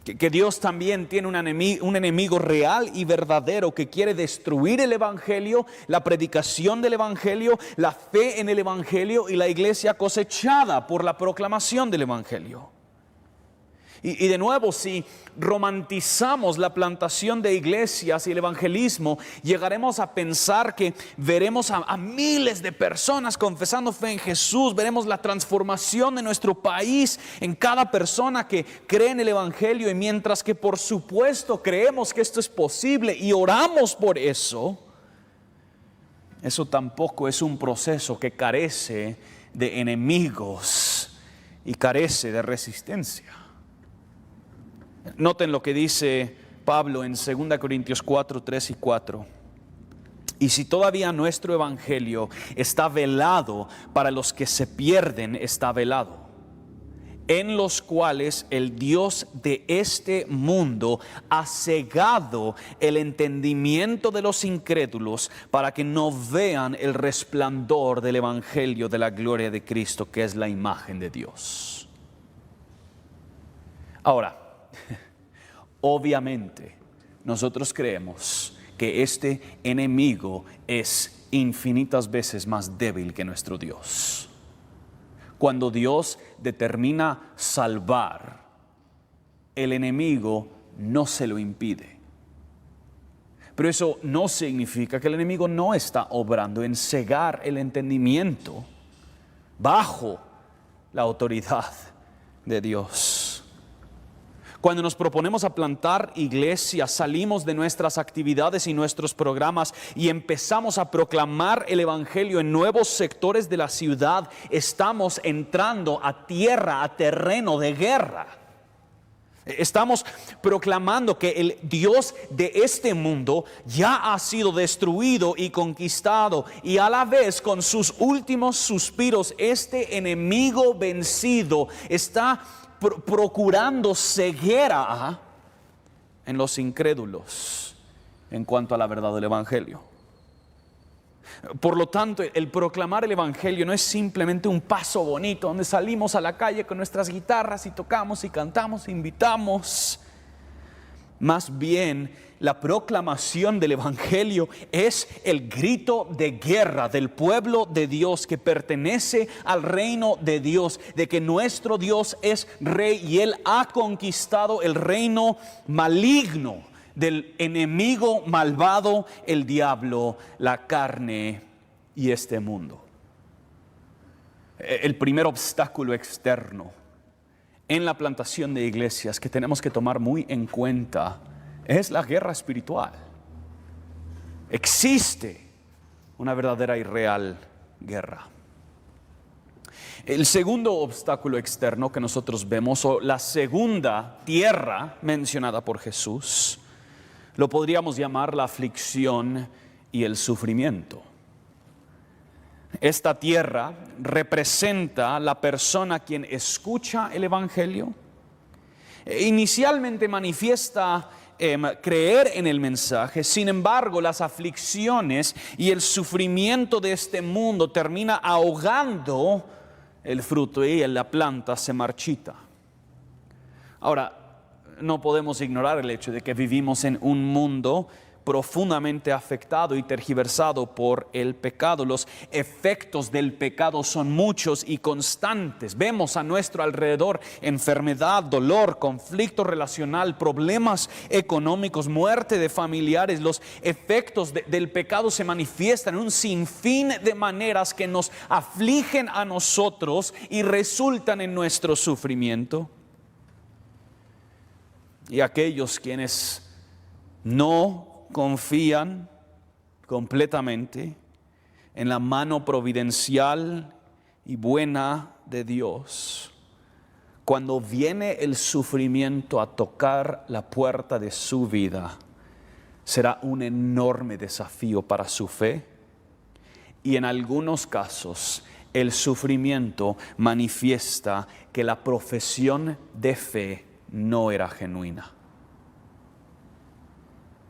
Que Dios también tiene un enemigo real y verdadero que quiere destruir el evangelio, la predicación del evangelio, la fe en el evangelio y la iglesia cosechada por la proclamación del evangelio. Y de nuevo, si romantizamos la plantación de iglesias y el evangelismo, llegaremos a pensar que veremos a miles de personas confesando fe en Jesús. Veremos la transformación de nuestro país en cada persona que cree en el evangelio. Y mientras que por supuesto creemos que esto es posible y oramos por eso, eso tampoco es un proceso que carece de enemigos y carece de resistencia. Noten lo que dice Pablo en 2 Corintios 4, 3 y 4. Y si todavía nuestro evangelio está velado, para los que se pierden está velado, en los cuales el Dios de este mundo ha cegado el entendimiento de los incrédulos, para que no vean el resplandor del evangelio de la gloria de Cristo, que es la imagen de Dios. Ahora, obviamente, nosotros creemos que este enemigo es infinitas veces más débil que nuestro Dios. Cuando Dios determina salvar, el enemigo no se lo impide. Pero eso no significa que el enemigo no está obrando en cegar el entendimiento bajo la autoridad de Dios. Cuando nos proponemos a plantar iglesias, salimos de nuestras actividades y nuestros programas y empezamos a proclamar el evangelio en nuevos sectores de la ciudad, estamos entrando a tierra, a terreno de guerra. Estamos proclamando que el Dios de este mundo ya ha sido destruido y conquistado, y a la vez, con sus últimos suspiros, este enemigo vencido está procurando ceguera en los incrédulos en cuanto a la verdad del evangelio. Por lo tanto, el proclamar el evangelio no es simplemente un paso bonito donde salimos a la calle con nuestras guitarras y tocamos y cantamos e invitamos. Más bien, la proclamación del evangelio es el grito de guerra del pueblo de Dios que pertenece al reino de Dios, de que nuestro Dios es rey y Él ha conquistado el reino maligno del enemigo malvado, el diablo, la carne y este mundo. El primer obstáculo externo en la plantación de iglesias que tenemos que tomar muy en cuenta es la guerra espiritual. Existe una verdadera y real guerra. El segundo obstáculo externo que nosotros vemos, o la segunda tierra mencionada por Jesús, lo podríamos llamar la aflicción y el sufrimiento. Esta tierra representa la persona quien escucha el evangelio. Inicialmente manifiesta creer en el mensaje. Sin embargo, las aflicciones y el sufrimiento de este mundo termina ahogando el fruto y la planta se marchita. Ahora, no podemos ignorar el hecho de que vivimos en un mundo profundamente afectado y tergiversado por el pecado. Los efectos del pecado son muchos y constantes. Vemos a nuestro alrededor enfermedad, dolor, conflicto relacional, problemas económicos, muerte de familiares. Los efectos del pecado se manifiestan en un sinfín de maneras que nos afligen a nosotros y resultan en nuestro sufrimiento. Y aquellos quienes no confían completamente en la mano providencial y buena de Dios, cuando viene el sufrimiento a tocar la puerta de su vida, será un enorme desafío para su fe, y en algunos casos el sufrimiento manifiesta que la profesión de fe no era genuina.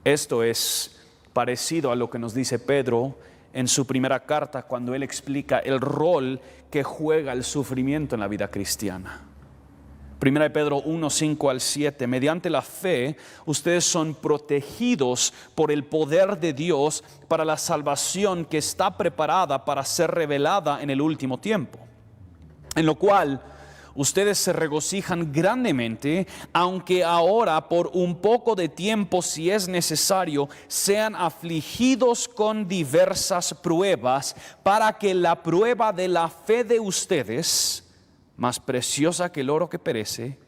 Esto es parecido a lo que nos dice Pedro en su primera carta, cuando él explica el rol que juega el sufrimiento en la vida cristiana. Primera de Pedro 1, 5 al 7. Mediante la fe, ustedes son protegidos por el poder de Dios para la salvación que está preparada para ser revelada en el último tiempo. En lo cual ustedes se regocijan grandemente, aunque ahora por un poco de tiempo, si es necesario, sean afligidos con diversas pruebas, para que la prueba de la fe de ustedes, más preciosa que el oro que perece,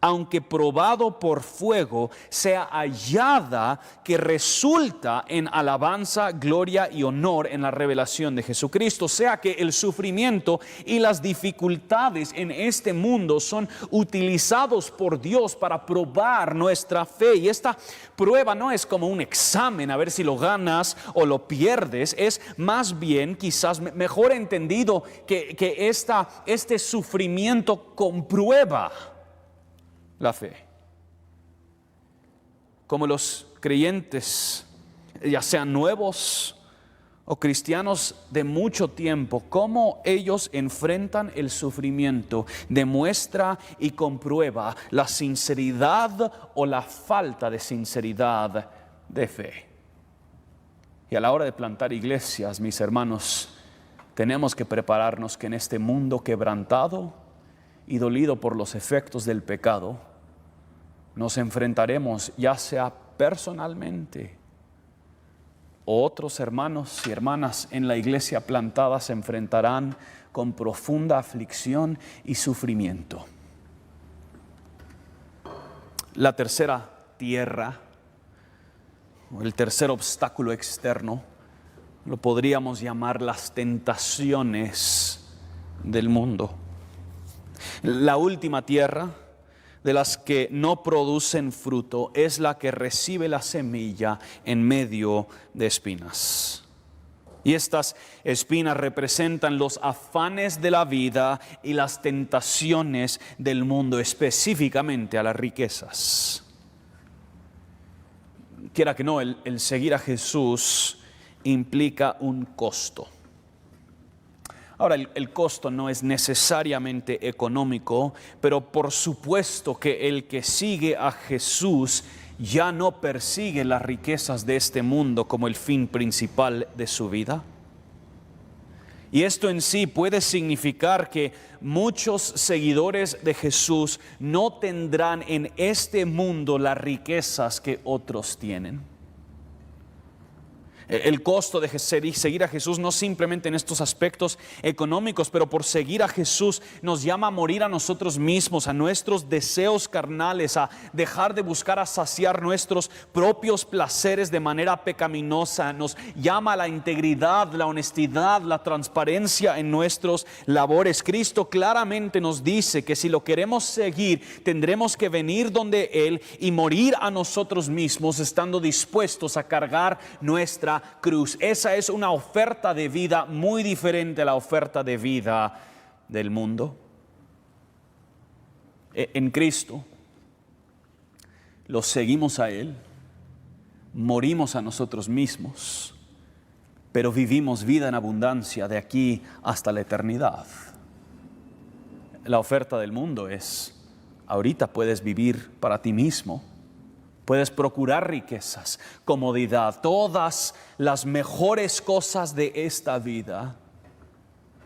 aunque probado por fuego, sea hallada que resulta en alabanza, gloria y honor en la revelación de Jesucristo. O sea que el sufrimiento y las dificultades en este mundo son utilizados por Dios para probar nuestra fe. Y esta prueba no es como un examen a ver si lo ganas o lo pierdes. Es más bien, quizás mejor entendido, que este sufrimiento comprueba la fe. Como los creyentes, ya sean nuevos o cristianos de mucho tiempo, cómo ellos enfrentan el sufrimiento demuestra y comprueba la sinceridad o la falta de sinceridad de fe. Y a la hora de plantar iglesias, mis hermanos, tenemos que prepararnos que en este mundo quebrantado y dolido por los efectos del pecado, nos enfrentaremos, ya sea personalmente o otros hermanos y hermanas en la iglesia plantada se enfrentarán con profunda aflicción y sufrimiento. La tercera tierra, o el tercer obstáculo externo, lo podríamos llamar las tentaciones del mundo. La última tierra, de las que no producen fruto, es la que recibe la semilla en medio de espinas. Y estas espinas representan los afanes de la vida y las tentaciones del mundo, específicamente a las riquezas. Quiera que no, el seguir a Jesús implica un costo. Ahora, el costo no es necesariamente económico, pero por supuesto que el que sigue a Jesús ya no persigue las riquezas de este mundo como el fin principal de su vida. Y esto en sí puede significar que muchos seguidores de Jesús no tendrán en este mundo las riquezas que otros tienen. El costo de seguir a Jesús no simplemente en estos aspectos económicos, pero por seguir a Jesús nos llama a morir a nosotros mismos, a nuestros deseos carnales, a dejar de buscar a saciar nuestros propios placeres de manera pecaminosa. Nos llama a la integridad, la honestidad, la transparencia en nuestros labores. Cristo claramente nos dice que si lo queremos seguir, tendremos que venir donde Él y morir a nosotros mismos, estando dispuestos a cargar nuestra cruz. Esa es una oferta de vida muy diferente a la oferta de vida del mundo. En Cristo, lo seguimos a Él, morimos a nosotros mismos, pero vivimos vida en abundancia de aquí hasta la eternidad. La oferta del mundo es: ahorita puedes vivir para ti mismo, puedes procurar riquezas, comodidad, todas las mejores cosas de esta vida,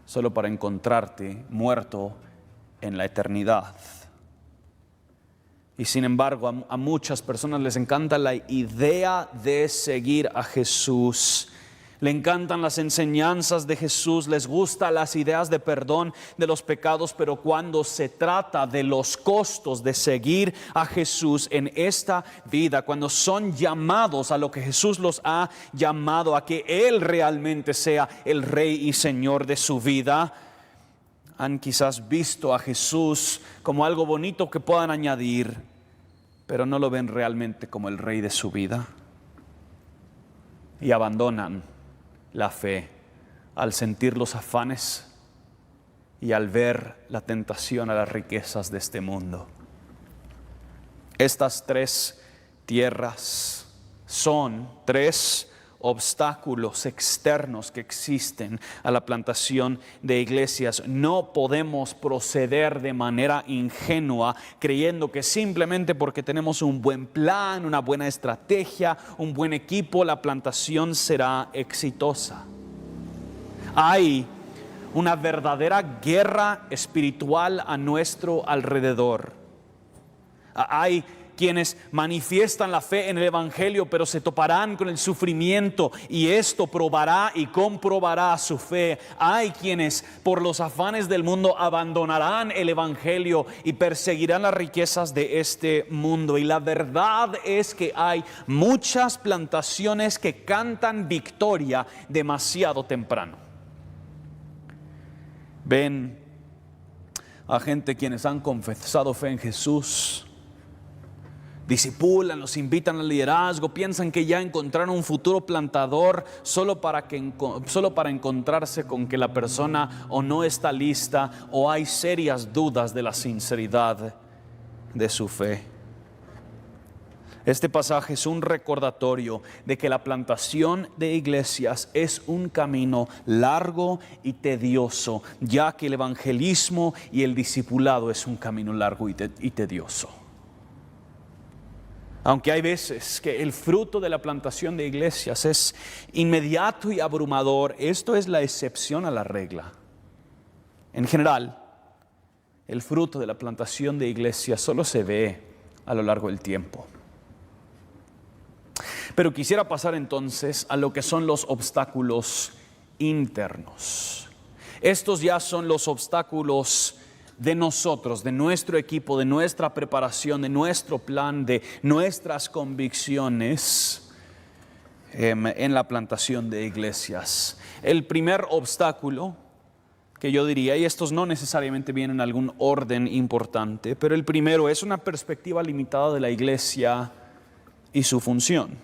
solo para encontrarte muerto en la eternidad. Y sin embargo, a muchas personas les encanta la idea de seguir a Jesús. Le encantan las enseñanzas de Jesús, les gustan las ideas de perdón de los pecados, pero cuando se trata de los costos de seguir a Jesús en esta vida, cuando son llamados a lo que Jesús los ha llamado, a que Él realmente sea el Rey y Señor de su vida, han quizás visto a Jesús como algo bonito que puedan añadir, pero no lo ven realmente como el Rey de su vida, y abandonan la fe al sentir los afanes y al ver la tentación a las riquezas de este mundo. Estas tres tierras son tres obstáculos externos que existen a la plantación de iglesias. No podemos proceder de manera ingenua creyendo que simplemente porque tenemos un buen plan, una buena estrategia, un buen equipo, la plantación será exitosa. Hay una verdadera guerra espiritual a nuestro alrededor. Hay quienes manifiestan la fe en el Evangelio, pero se toparán con el sufrimiento, y esto probará y comprobará su fe. Hay quienes por los afanes del mundo abandonarán el Evangelio y perseguirán las riquezas de este mundo. Y la verdad es que hay muchas plantaciones que cantan victoria demasiado temprano. Ven a gente quienes han confesado fe en Jesús, discipulan, los invitan al liderazgo, piensan que ya encontraron un futuro plantador solo para encontrarse con que la persona o no está lista o hay serias dudas de la sinceridad de su fe. Este pasaje es un recordatorio de que la plantación de iglesias es un camino largo y tedioso, ya que el evangelismo y el discipulado es un camino largo y tedioso. Aunque hay veces que el fruto de la plantación de iglesias es inmediato y abrumador, esto es la excepción a la regla. En general, el fruto de la plantación de iglesias solo se ve a lo largo del tiempo. Pero quisiera pasar entonces a lo que son los obstáculos internos. Estos ya son los obstáculos de nosotros, de nuestro equipo, de nuestra preparación, de nuestro plan, de nuestras convicciones en la plantación de iglesias. El primer obstáculo que yo diría, y estos no necesariamente vienen en algún orden importante, pero el primero es una perspectiva limitada de la iglesia y su función.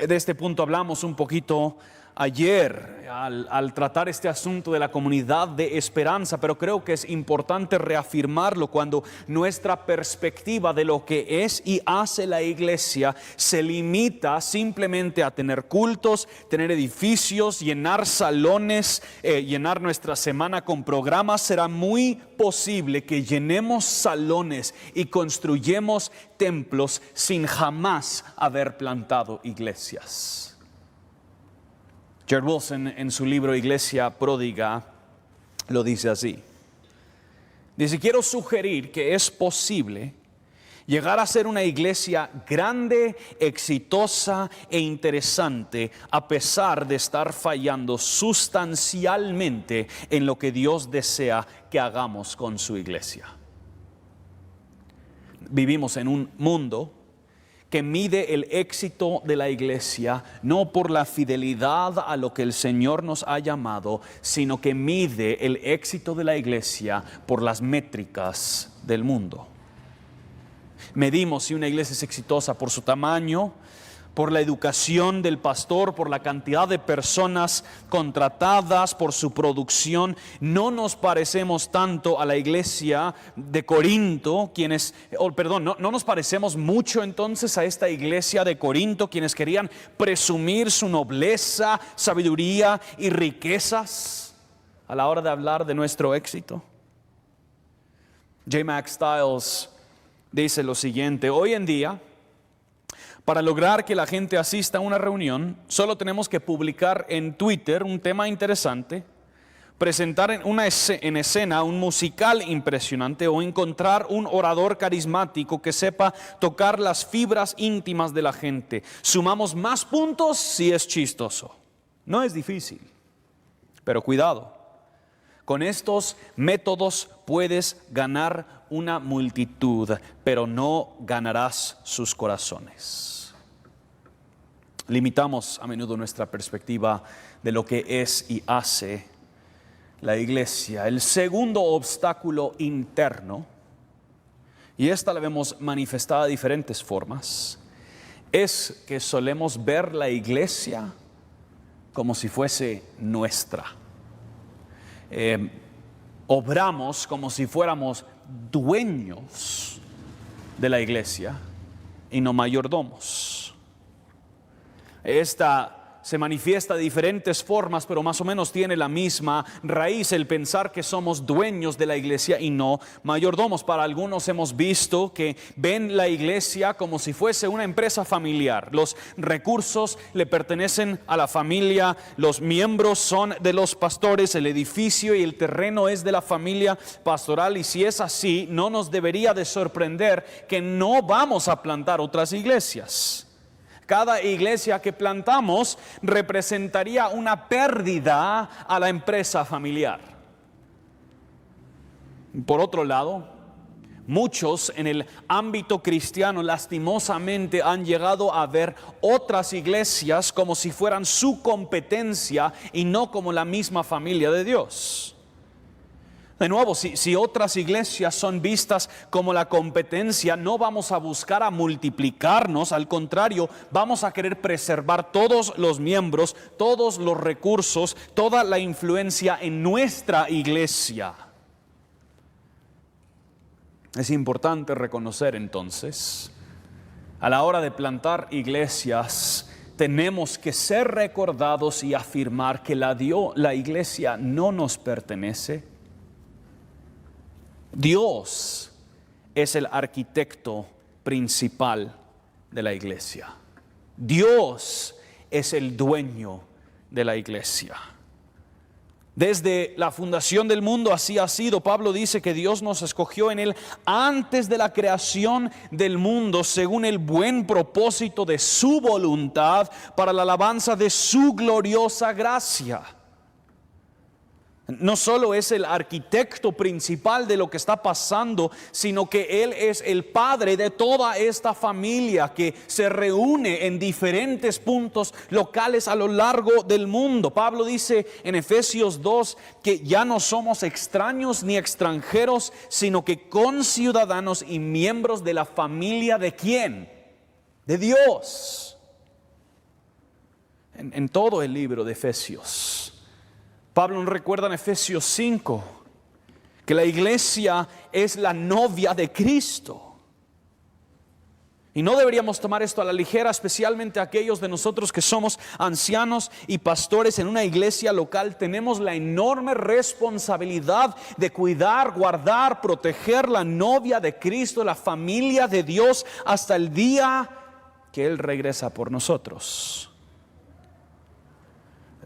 De este punto hablamos un poquito ayer al tratar este asunto de la comunidad de esperanza, pero creo que es importante reafirmarlo cuando nuestra perspectiva de lo que es y hace la iglesia se limita simplemente a tener cultos, tener edificios, llenar salones, llenar nuestra semana con programas. Será muy posible que llenemos salones y construyamos templos sin jamás haber plantado iglesias. Jared Wilson, en su libro Iglesia Pródiga, lo dice así. Dice: quiero sugerir que es posible llegar a ser una iglesia grande, exitosa e interesante, a pesar de estar fallando sustancialmente en lo que Dios desea que hagamos con su iglesia. Vivimos en un mundo que mide el éxito de la iglesia no por la fidelidad a lo que el Señor nos ha llamado, sino que mide el éxito de la iglesia por las métricas del mundo. Medimos si una iglesia es exitosa por su tamaño, por la educación del pastor, por la cantidad de personas contratadas, por su producción. No nos parecemos tanto a la iglesia de Corinto, no nos parecemos mucho entonces a esta iglesia de Corinto, quienes querían presumir su nobleza, sabiduría y riquezas a la hora de hablar de nuestro éxito. J. Mack Stiles dice lo siguiente: hoy en día, para lograr que la gente asista a una reunión, solo tenemos que publicar en Twitter un tema interesante, presentar en escena un musical impresionante o encontrar un orador carismático que sepa tocar las fibras íntimas de la gente. Sumamos más puntos si es chistoso. No es difícil, pero cuidado. Con estos métodos puedes ganar una multitud, pero no ganarás sus corazones. Limitamos a menudo nuestra perspectiva de lo que es y hace la iglesia. El segundo obstáculo interno, y esta la vemos manifestada de diferentes formas, es que solemos ver la iglesia como si fuese nuestra. Obramos como si fuéramos dueños de la iglesia y no mayordomos. Esta se manifiesta de diferentes formas, pero más o menos tiene la misma raíz, el pensar que somos dueños de la iglesia y no mayordomos. Para algunos hemos visto que ven la iglesia como si fuese una empresa familiar. Los recursos le pertenecen a la familia, los miembros son de los pastores, el edificio y el terreno es de la familia pastoral, y si es así, no nos debería de sorprender que no vamos a plantar otras iglesias. Cada iglesia que plantamos representaría una pérdida a la empresa familiar. Por otro lado, muchos en el ámbito cristiano lastimosamente han llegado a ver otras iglesias como si fueran su competencia y no como la misma familia de Dios. De nuevo, si otras iglesias son vistas como la competencia, no vamos a buscar a multiplicarnos, al contrario, vamos a querer preservar todos los miembros, todos los recursos, toda la influencia en nuestra iglesia. Es importante reconocer entonces, a la hora de plantar iglesias, tenemos que ser recordados y afirmar que la iglesia no nos pertenece. Dios es el arquitecto principal de la iglesia. Dios es el dueño de la iglesia. Desde la fundación del mundo así ha sido. Pablo dice que Dios nos escogió en Él antes de la creación del mundo, según el buen propósito de su voluntad, para la alabanza de su gloriosa gracia. No solo es el arquitecto principal de lo que está pasando, sino que Él es el padre de toda esta familia que se reúne en diferentes puntos locales a lo largo del mundo. Pablo dice en Efesios 2 que ya no somos extraños ni extranjeros, sino que conciudadanos y miembros de la familia ¿de quién? De Dios. En todo el libro de Efesios, Pablo nos recuerda en Efesios 5 que la iglesia es la novia de Cristo. Y no deberíamos tomar esto a la ligera, especialmente aquellos de nosotros que somos ancianos y pastores en una iglesia local. Tenemos la enorme responsabilidad de cuidar, guardar, proteger la novia de Cristo, la familia de Dios, hasta el día que Él regresa por nosotros.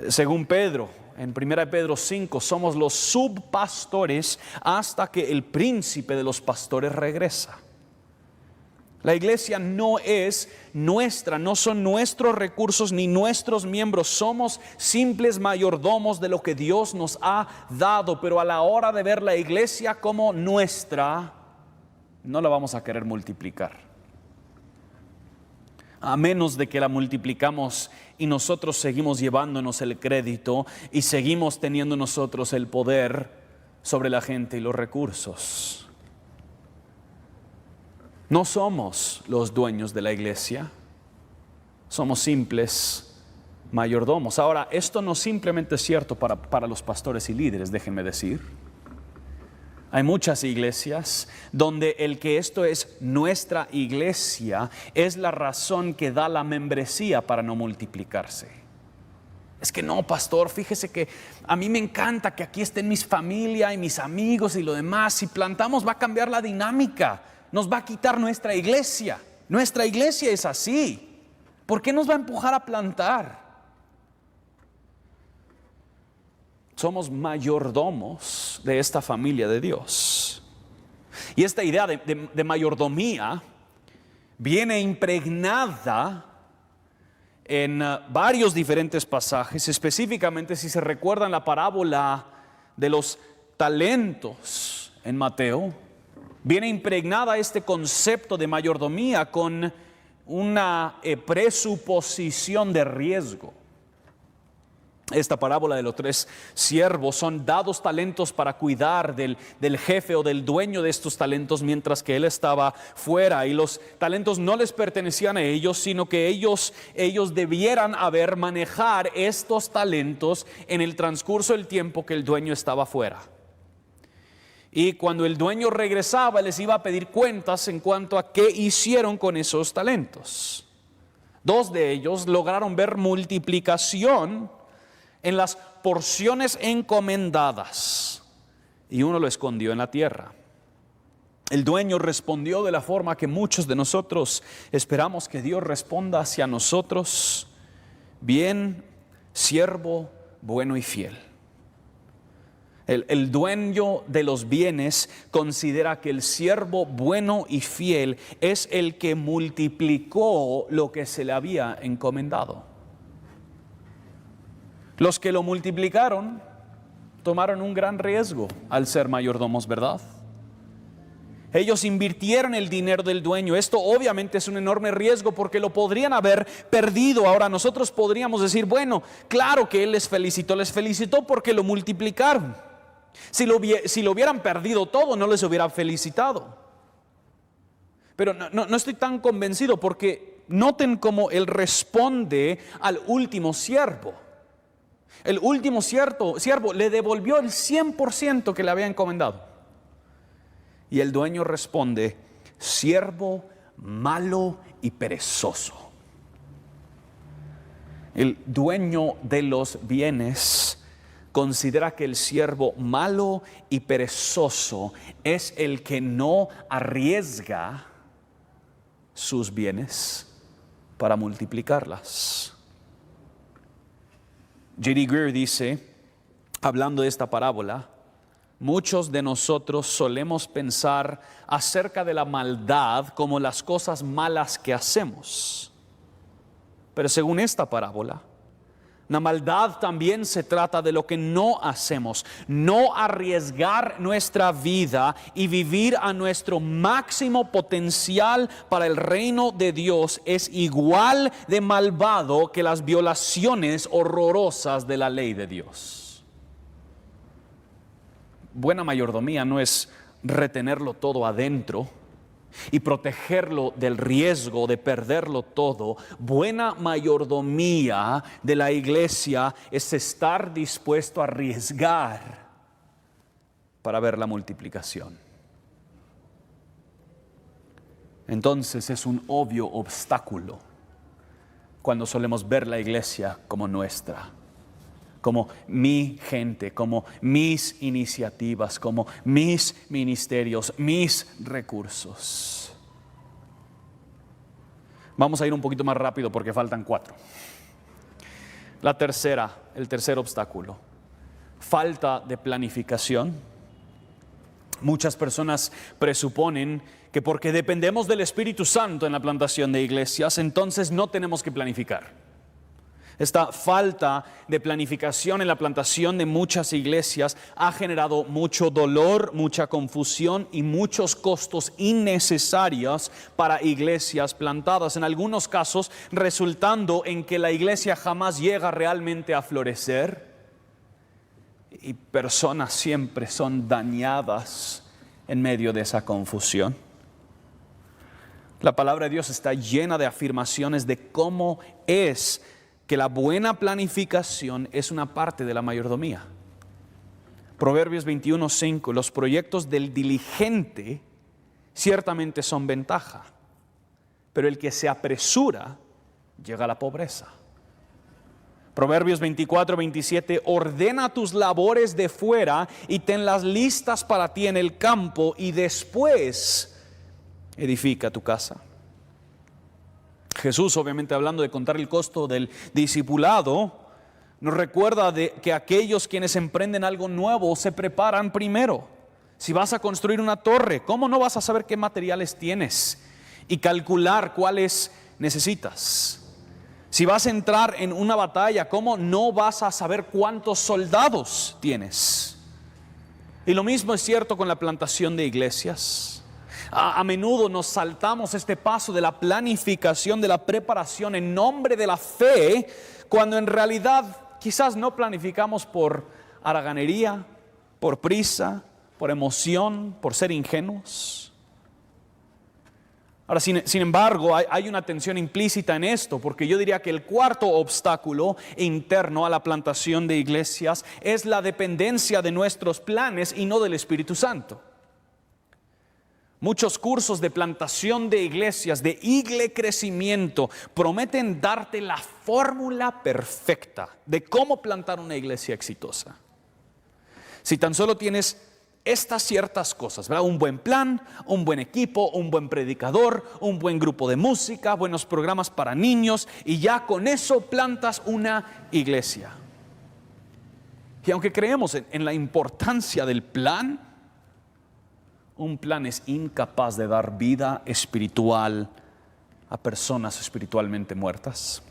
Según Pedro, en 1 Pedro 5, somos los subpastores hasta que el príncipe de los pastores regresa. La iglesia no es nuestra, no son nuestros recursos ni nuestros miembros. Somos simples mayordomos de lo que Dios nos ha dado. Pero a la hora de ver la iglesia como nuestra, no la vamos a querer multiplicar. A menos de que la multiplicamos y nosotros seguimos llevándonos el crédito y seguimos teniendo nosotros el poder sobre la gente y los recursos. No somos los dueños de la iglesia. Somos simples mayordomos. Ahora, esto no simplemente es cierto para los pastores y líderes, déjenme decir. Hay muchas iglesias donde el que esto es nuestra iglesia es la razón que da la membresía para no multiplicarse. Es que no, pastor, fíjese que a mí me encanta que aquí estén mis familia y mis amigos y lo demás. Si plantamos va a cambiar la dinámica, nos va a quitar nuestra iglesia. Nuestra iglesia es así. ¿Por qué nos va a empujar a plantar? Somos mayordomos de esta familia de Dios. Y esta idea de mayordomía viene impregnada en varios diferentes pasajes, específicamente si se recuerdan la parábola de los talentos en Mateo. Viene impregnada este concepto de mayordomía con una presuposición de riesgo. Esta parábola de los 3 siervos son dados talentos para cuidar del jefe o del dueño de estos talentos mientras que él estaba fuera, y los talentos no les pertenecían a ellos, sino que ellos debieran manejar estos talentos en el transcurso del tiempo que el dueño estaba fuera. Y cuando el dueño regresaba, les iba a pedir cuentas en cuanto a qué hicieron con esos talentos. 2 de ellos lograron ver multiplicación en las porciones encomendadas, y uno lo escondió en la tierra. El dueño respondió de la forma que muchos de nosotros esperamos que Dios responda hacia nosotros: bien, siervo bueno y fiel. El dueño de los bienes considera que el siervo bueno y fiel es el que multiplicó lo que se le había encomendado. Los que lo multiplicaron tomaron un gran riesgo al ser mayordomos, ¿verdad? Ellos invirtieron el dinero del dueño. Esto obviamente es un enorme riesgo porque lo podrían haber perdido. Ahora nosotros podríamos decir, bueno, claro que él les felicitó porque lo multiplicaron. Si lo hubieran perdido todo, no les hubiera felicitado. Pero no estoy tan convencido, porque noten cómo él responde al último siervo. El último siervo le devolvió el 100% que le había encomendado. Y el dueño responde: siervo malo y perezoso. El dueño de los bienes considera que el siervo malo y perezoso es el que no arriesga sus bienes para multiplicarlas. J.D. Greer dice, hablando de esta parábola: muchos de nosotros solemos pensar acerca de la maldad como las cosas malas que hacemos. Pero según esta parábola, la maldad también se trata de lo que no hacemos. No arriesgar nuestra vida y vivir a nuestro máximo potencial para el reino de Dios es igual de malvado que las violaciones horrorosas de la ley de Dios. Buena mayordomía no es retenerlo todo adentro y protegerlo del riesgo de perderlo todo. Buena mayordomía de la iglesia es estar dispuesto a arriesgar para ver la multiplicación. Entonces es un obvio obstáculo cuando solemos ver la iglesia como nuestra, como mi gente, como mis iniciativas, como mis ministerios, mis recursos. Vamos a ir un poquito más rápido porque faltan 4. El tercer obstáculo: falta de planificación. Muchas personas presuponen que porque dependemos del Espíritu Santo en la plantación de iglesias, entonces no tenemos que planificar. Esta falta de planificación en la plantación de muchas iglesias ha generado mucho dolor, mucha confusión y muchos costos innecesarios para iglesias plantadas. En algunos casos, resultando en que la iglesia jamás llega realmente a florecer y personas siempre son dañadas en medio de esa confusión. La palabra de Dios está llena de afirmaciones de cómo es que la buena planificación es una parte de la mayordomía. Proverbios 21:5, los proyectos del diligente ciertamente son ventaja, pero el que se apresura llega a la pobreza. Proverbios 24:27, ordena tus labores de fuera y tenlas listas para ti en el campo y después edifica tu casa. Jesús, obviamente hablando de contar el costo del discipulado, nos recuerda de que aquellos quienes emprenden algo nuevo se preparan primero. Si vas a construir una torre, ¿cómo no vas a saber qué materiales tienes y calcular cuáles necesitas? Si vas a entrar en una batalla, ¿cómo no vas a saber cuántos soldados tienes? Y lo mismo es cierto con la plantación de iglesias. A menudo nos saltamos este paso de la planificación, de la preparación en nombre de la fe, cuando en realidad quizás no planificamos por haraganería, por prisa, por emoción, por ser ingenuos. Ahora, sin embargo, hay una tensión implícita en esto, porque yo diría que el cuarto obstáculo interno a la plantación de iglesias es la dependencia de nuestros planes y no del Espíritu Santo. Muchos cursos de plantación de iglesias, de crecimiento, prometen darte la fórmula perfecta de cómo plantar una iglesia exitosa. Si tan solo tienes estas ciertas cosas, ¿verdad? Un buen plan, un buen equipo, un buen predicador, un buen grupo de música, buenos programas para niños, y ya con eso plantas una iglesia. Y aunque creemos en la importancia del plan, un plan es incapaz de dar vida espiritual a personas espiritualmente muertas.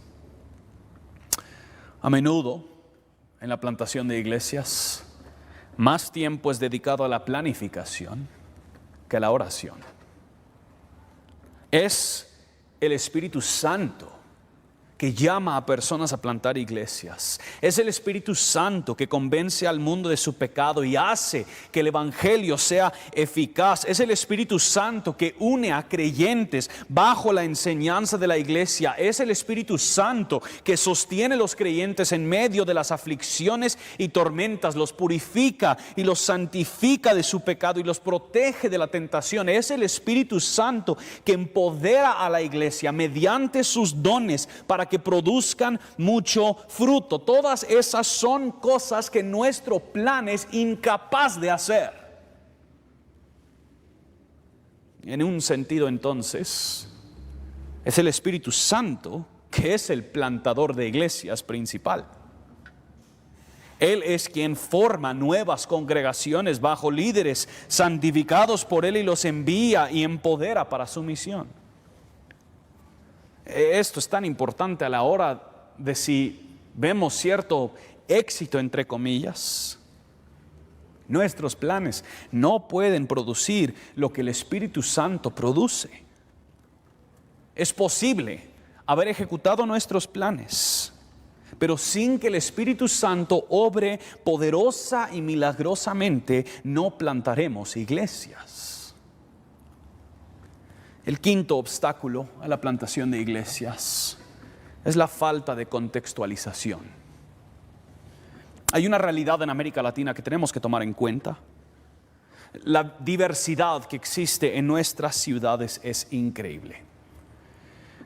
A menudo, en la plantación de iglesias, más tiempo es dedicado a la planificación que a la oración. Es el Espíritu Santo que llama a personas a plantar iglesias. Es el Espíritu Santo que convence al mundo de su pecado y hace que el Evangelio sea eficaz. Es el Espíritu Santo que une a creyentes bajo la enseñanza de la iglesia. Es el Espíritu Santo que sostiene a los creyentes en medio de las aflicciones y tormentas, los purifica y los santifica de su pecado y los protege de la tentación. Es el Espíritu Santo que empodera a la iglesia mediante sus dones para que produzcan mucho fruto. Todas esas son cosas que nuestro plan es incapaz de hacer. En un sentido, entonces, es el Espíritu Santo que es el plantador de iglesias principal. Él es quien forma nuevas congregaciones bajo líderes santificados por Él y los envía y empodera para su misión. Esto es tan importante a la hora de si vemos cierto éxito, entre comillas. Nuestros planes no pueden producir lo que el Espíritu Santo produce. Es posible haber ejecutado nuestros planes, pero sin que el Espíritu Santo obre poderosa y milagrosamente, no plantaremos iglesias. El quinto obstáculo a la plantación de iglesias es la falta de contextualización. Hay una realidad en América Latina que tenemos que tomar en cuenta. La diversidad que existe en nuestras ciudades es increíble.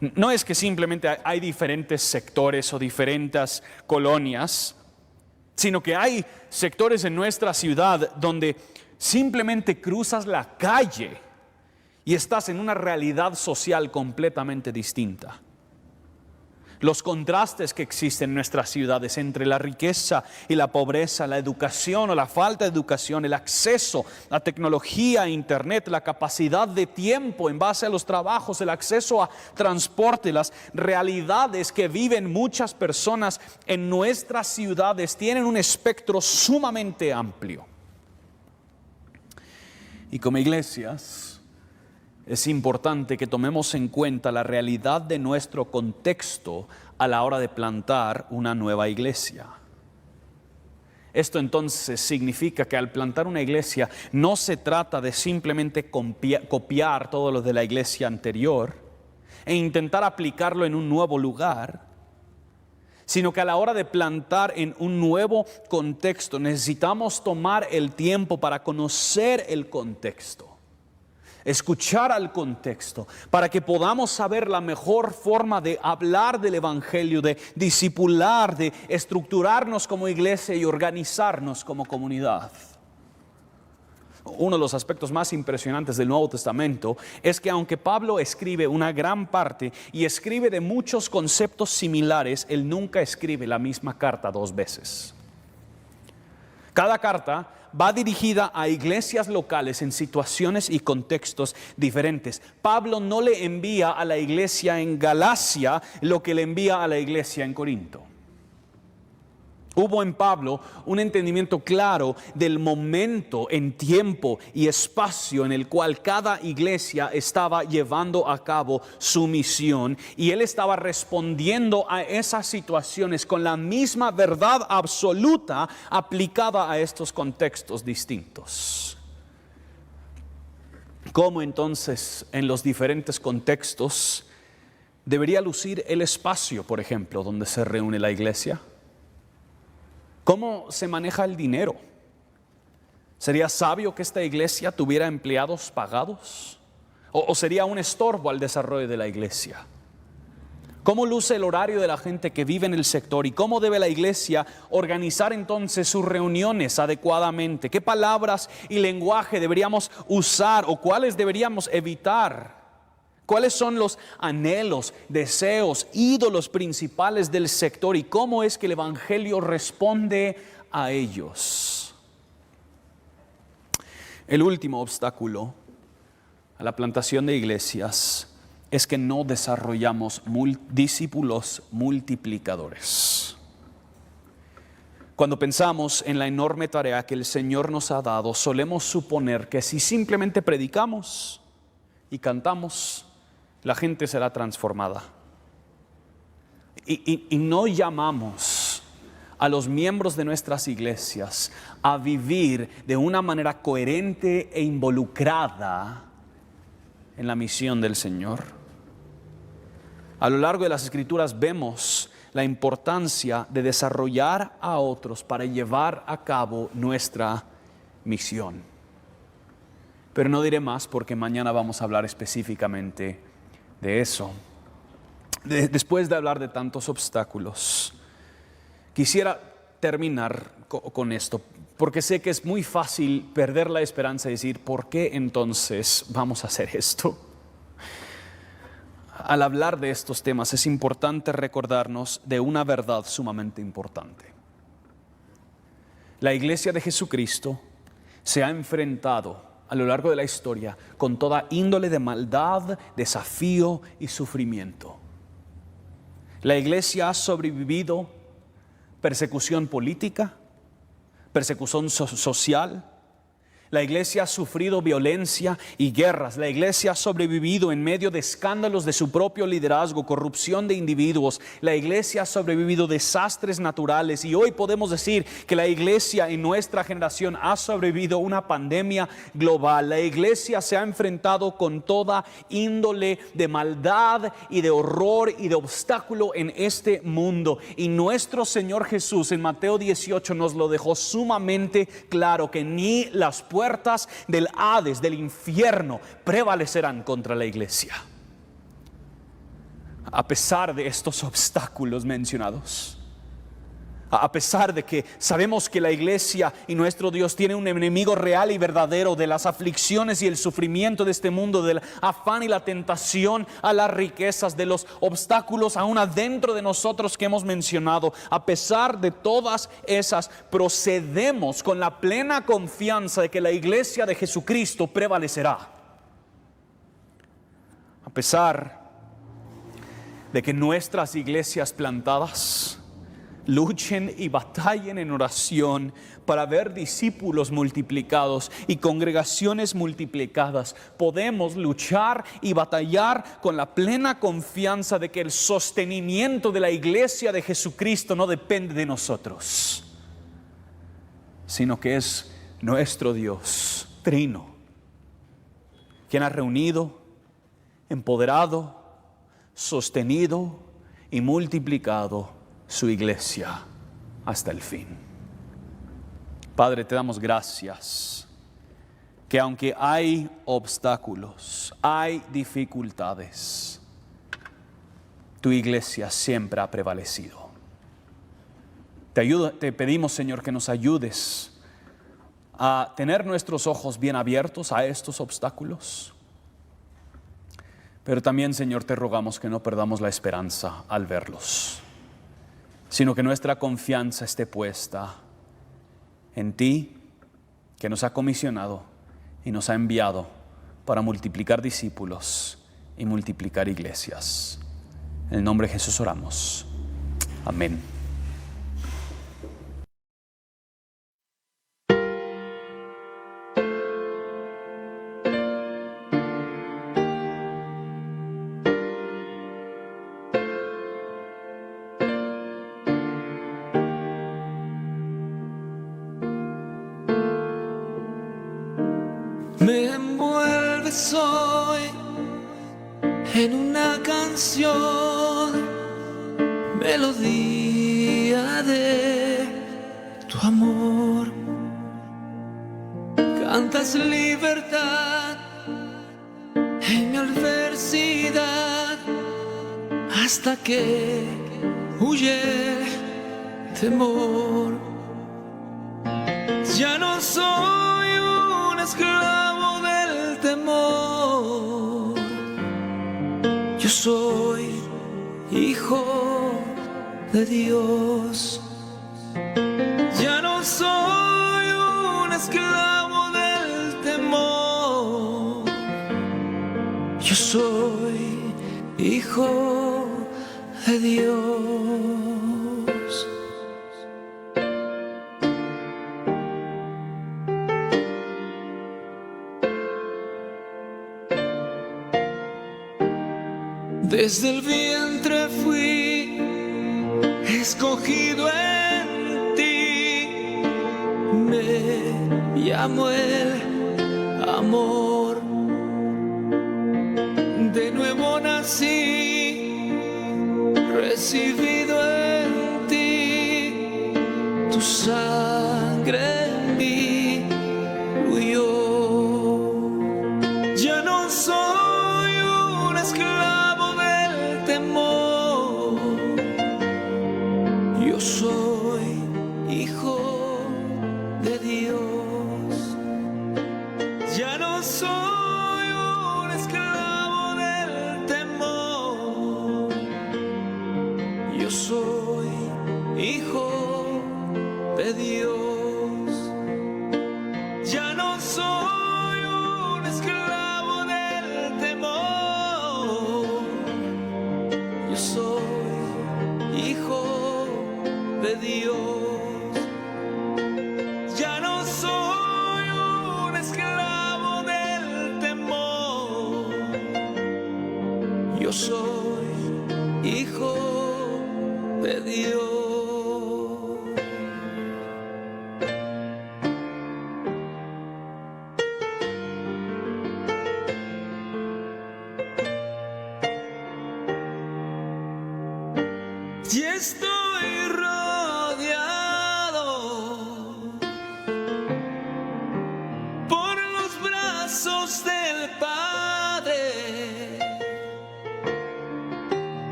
No es que simplemente hay diferentes sectores o diferentes colonias, sino que hay sectores en nuestra ciudad donde simplemente cruzas la calle y estás en una realidad social completamente distinta. Los contrastes que existen en nuestras ciudades entre la riqueza y la pobreza, la educación o la falta de educación, el acceso a tecnología, a internet, la capacidad de tiempo en base a los trabajos, el acceso a transporte, las realidades que viven muchas personas en nuestras ciudades tienen un espectro sumamente amplio. Y como iglesias, es importante que tomemos en cuenta la realidad de nuestro contexto a la hora de plantar una nueva iglesia. Esto entonces significa que al plantar una iglesia no se trata de simplemente copiar todo lo de la iglesia anterior e intentar aplicarlo en un nuevo lugar, sino que a la hora de plantar en un nuevo contexto necesitamos tomar el tiempo para conocer el contexto, escuchar al contexto, para que podamos saber la mejor forma de hablar del Evangelio, de discipular, de estructurarnos como iglesia y organizarnos como comunidad. Uno de los aspectos más impresionantes del Nuevo Testamento es que aunque Pablo escribe una gran parte y escribe de muchos conceptos similares, él nunca escribe la misma carta 2 veces. Cada carta va dirigida a iglesias locales en situaciones y contextos diferentes. Pablo no le envía a la iglesia en Galacia lo que le envía a la iglesia en Corinto. Hubo en Pablo un entendimiento claro del momento en tiempo y espacio en el cual cada iglesia estaba llevando a cabo su misión, y él estaba respondiendo a esas situaciones con la misma verdad absoluta aplicada a estos contextos distintos. ¿Cómo entonces en los diferentes contextos debería lucir el espacio, por ejemplo, donde se reúne la iglesia? ¿Cómo se maneja el dinero? ¿Sería sabio que esta iglesia tuviera empleados pagados? ¿O sería un estorbo al desarrollo de la iglesia? ¿Cómo luce el horario de la gente que vive en el sector? ¿Y cómo debe la iglesia organizar entonces sus reuniones adecuadamente? ¿Qué palabras y lenguaje deberíamos usar o cuáles deberíamos evitar? ¿Cuáles son los anhelos, deseos, ídolos principales del sector y cómo es que el Evangelio responde a ellos? El último obstáculo a la plantación de iglesias es que no desarrollamos discípulos multiplicadores. Cuando pensamos en la enorme tarea que el Señor nos ha dado, solemos suponer que si simplemente predicamos y cantamos, la gente será transformada. Y no llamamos a los miembros de nuestras iglesias a vivir de una manera coherente e involucrada en la misión del Señor. A lo largo de las Escrituras vemos la importancia de desarrollar a otros para llevar a cabo nuestra misión. Pero no diré más porque mañana vamos a hablar específicamente de eso. Después de hablar de tantos obstáculos, quisiera terminar con esto, porque sé que es muy fácil perder la esperanza y decir, ¿por qué entonces vamos a hacer esto? Al hablar de estos temas es importante recordarnos de una verdad sumamente importante. La iglesia de Jesucristo se ha enfrentado a lo largo de la historia con toda índole de maldad, desafío y sufrimiento. La iglesia ha sobrevivido persecución política, persecución social. La iglesia ha sufrido violencia y guerras. La iglesia ha sobrevivido en medio de escándalos de su propio liderazgo, corrupción de individuos. La iglesia ha sobrevivido desastres naturales. Y hoy podemos decir que la iglesia en nuestra generación ha sobrevivido una pandemia global. La iglesia se ha enfrentado con toda índole de maldad y de horror y de obstáculo en este mundo. Y nuestro Señor Jesús en Mateo 18 nos lo dejó sumamente claro, que ni las puertas del Hades, del infierno, prevalecerán contra la iglesia. A pesar de estos obstáculos mencionados, a pesar de que sabemos que la iglesia y nuestro Dios tiene un enemigo real y verdadero de las aflicciones y el sufrimiento de este mundo, del afán y la tentación a las riquezas, de los obstáculos aún adentro de nosotros que hemos mencionado, a pesar de todas esas, procedemos con la plena confianza de que la iglesia de Jesucristo prevalecerá. A pesar de que nuestras iglesias plantadas luchen y batallen en oración para ver discípulos multiplicados y congregaciones multiplicadas, podemos luchar y batallar con la plena confianza de que el sostenimiento de la iglesia de Jesucristo no depende de nosotros. sino que es nuestro Dios trino, quien ha reunido, empoderado, sostenido y multiplicado su iglesia hasta el fin. Padre, te damos gracias que aunque hay obstáculos, hay dificultades, tu iglesia siempre ha prevalecido. Te pedimos, Señor, que nos ayudes a tener nuestros ojos bien abiertos a estos obstáculos. Pero también, Señor, te rogamos que no perdamos la esperanza al verlos, sino que nuestra confianza esté puesta en ti, que nos ha comisionado y nos ha enviado para multiplicar discípulos y multiplicar iglesias. En el nombre de Jesús oramos. Amén. Me envuelves hoy en una canción, melodía de tu amor. Cantas libertad en mi adversidad hasta que huye el temor. Ya no soy un esclavo del temor, yo soy hijo de Dios. Ya no soy un esclavo del temor, yo soy hijo de Dios. Desde el vientre fui escogido en ti, me llamó el amor. De nuevo nací, recibido en ti, tu sangre en mí fluyó. Ya no soy un esclavo del temor, yo soy hijo de Dios. Ya no soy un esclavo del temor, yo soy hijo de Dios. Ya no soy un esclavo del temor, yo soy hijo de Dios. Ya no soy un esclavo del temor, yo soy hijo de Dios. Y estoy rodeado por los brazos del Padre.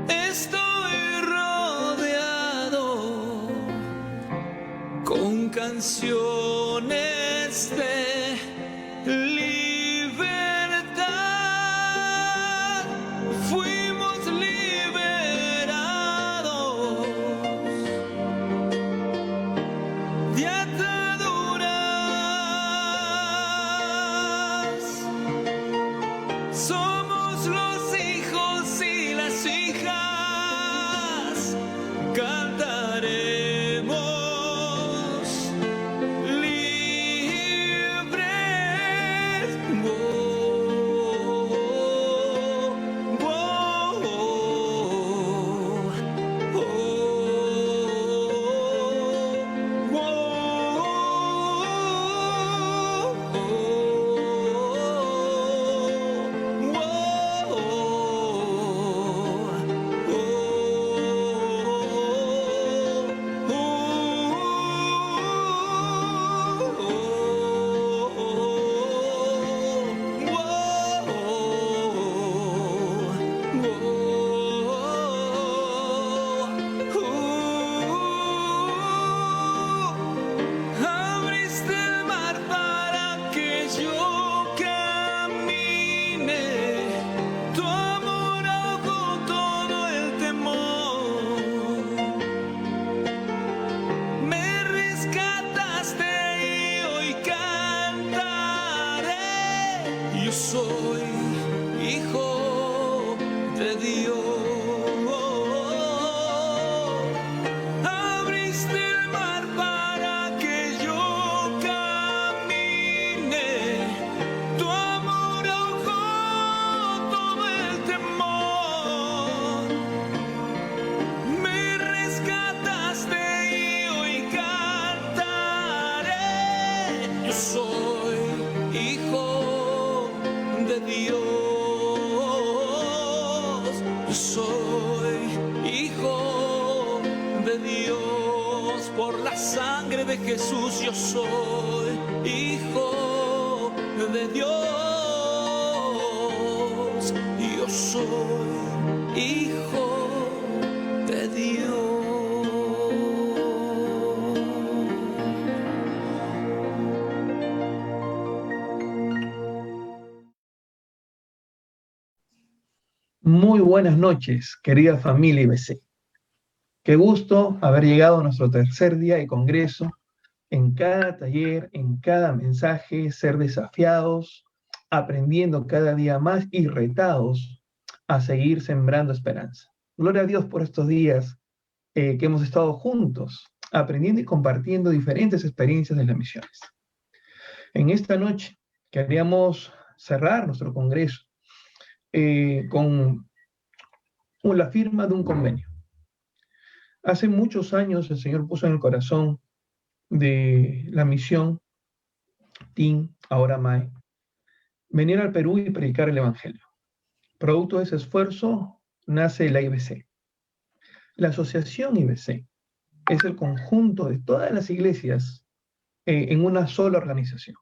Estoy rodeado con canciones de libertad. Fuimos liberados de ataduras. Somos los hijos y las hijas, cantaremos libres. Hijo de Dios. Abriste el mar para que yo camine. Tu amor ahogó todo el temor. Me rescataste y hoy cantaré. Yo soy hijo de Dios. Yo soy hijo de Dios. Por la sangre de Jesús yo soy hijo de Dios. Yo soy hijo de Dios. Muy buenas noches, querida familia IBC. Qué gusto haber llegado a nuestro tercer día de congreso. En cada taller, en cada mensaje, ser desafiados, aprendiendo cada día más y retados a seguir sembrando esperanza. Gloria a Dios por estos días que hemos estado juntos, aprendiendo y compartiendo diferentes experiencias de las misiones. En esta noche queríamos cerrar nuestro congreso con la firma de un convenio. Hace muchos años el Señor puso en el corazón de la misión TIN, ahora MAE, venir al Perú y predicar el Evangelio. Producto de ese esfuerzo nace la IBC. La asociación IBC es el conjunto de todas las iglesias en una sola organización,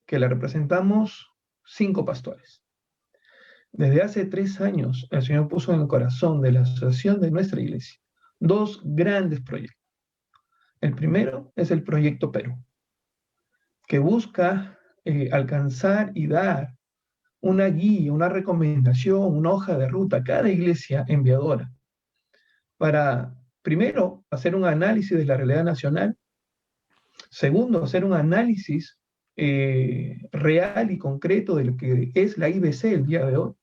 que la representamos 5 pastores. Desde hace 3 años, el Señor puso en el corazón de la asociación de nuestra iglesia 2 grandes proyectos. El primero es el Proyecto Perú, que busca alcanzar y dar una guía, una recomendación, una hoja de ruta a cada iglesia enviadora, para, primero, hacer un análisis de la realidad nacional, segundo, hacer un análisis real y concreto de lo que es la IBC el día de hoy,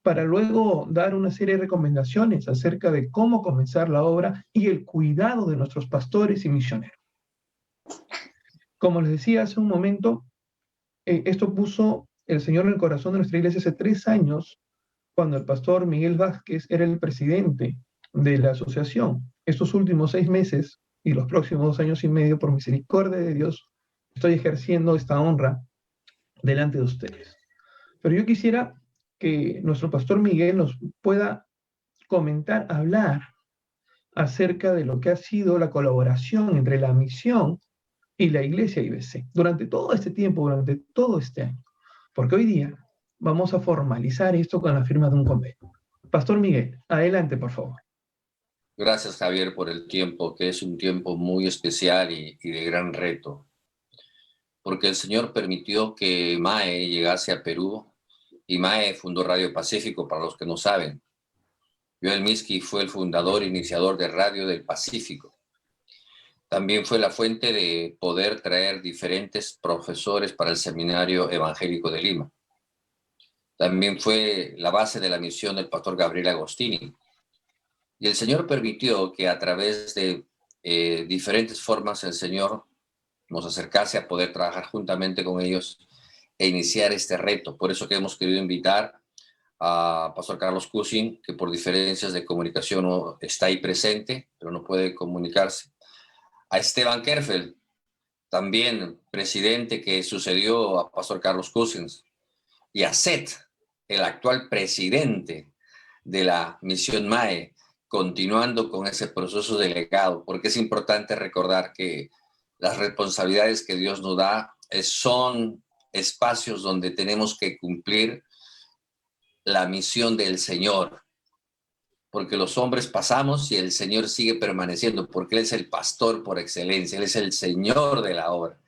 para luego dar una serie de recomendaciones acerca de cómo comenzar la obra y el cuidado de nuestros pastores y misioneros. Como les decía hace un momento, esto puso el Señor en el corazón de nuestra iglesia hace 3 años, cuando el pastor Miguel Vázquez era el presidente de la asociación. Estos últimos 6 meses y los próximos 2 años y medio, por misericordia de Dios, estoy ejerciendo esta honra delante de ustedes. Pero yo quisiera que nuestro pastor Miguel nos pueda comentar, hablar acerca de lo que ha sido la colaboración entre la misión y la iglesia IBC durante todo este tiempo, durante todo este año. Porque hoy día vamos a formalizar esto con la firma de un convenio. Pastor Miguel, adelante, por favor. Gracias, Javier, por el tiempo, que es un tiempo muy especial y de gran reto. Porque el Señor permitió que MAE llegase a Perú, y MAE fundó Radio Pacífico, para los que no saben. Joel Miski fue el fundador e iniciador de Radio del Pacífico. También fue la fuente de poder traer diferentes profesores para el Seminario Evangélico de Lima. También fue la base de la misión del pastor Gabriel Agostini. Y el Señor permitió que a través de diferentes formas el Señor nos acercase a poder trabajar juntamente con ellos e iniciar este reto. Por eso que hemos querido invitar a Pastor Carlos Cushing, que por diferencias de comunicación no está ahí presente, pero no puede comunicarse. A Esteban Kerfeld, también presidente que sucedió a Pastor Carlos Cushing. Y a Seth, el actual presidente de la misión MAE, continuando con ese proceso de legado, porque es importante recordar que las responsabilidades que Dios nos da son espacios donde tenemos que cumplir la misión del Señor, porque los hombres pasamos y el Señor sigue permaneciendo, porque Él es el pastor por excelencia, Él es el Señor de la obra,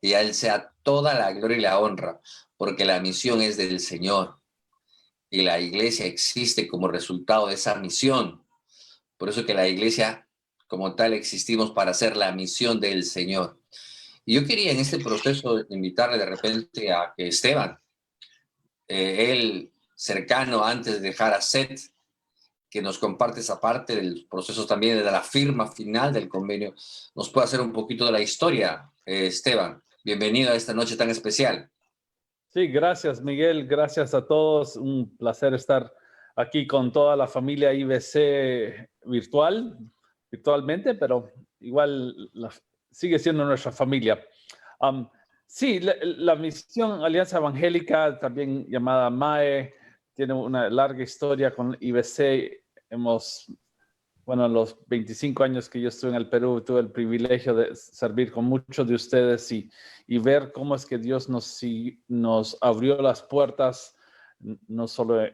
y a Él sea toda la gloria y la honra, porque la misión es del Señor, y la iglesia existe como resultado de esa misión. Por eso que la iglesia como tal existimos para hacer la misión del Señor. Y yo quería en este proceso invitarle de repente a que Esteban él cercano antes de dejar a Seth, que nos comparte esa parte del proceso también de la firma final del convenio, nos puede hacer un poquito de la historia. Esteban, bienvenido a esta noche tan especial. Sí, gracias Miguel, gracias a todos. Un placer estar aquí con toda la familia IBC virtualmente, pero igual sigue siendo nuestra familia. Sí, la misión Alianza Evangélica, también llamada MAE, tiene una larga historia con IBC. Bueno, en los 25 años que yo estuve en el Perú, tuve el privilegio de servir con muchos de ustedes y ver cómo es que Dios nos abrió las puertas, no solo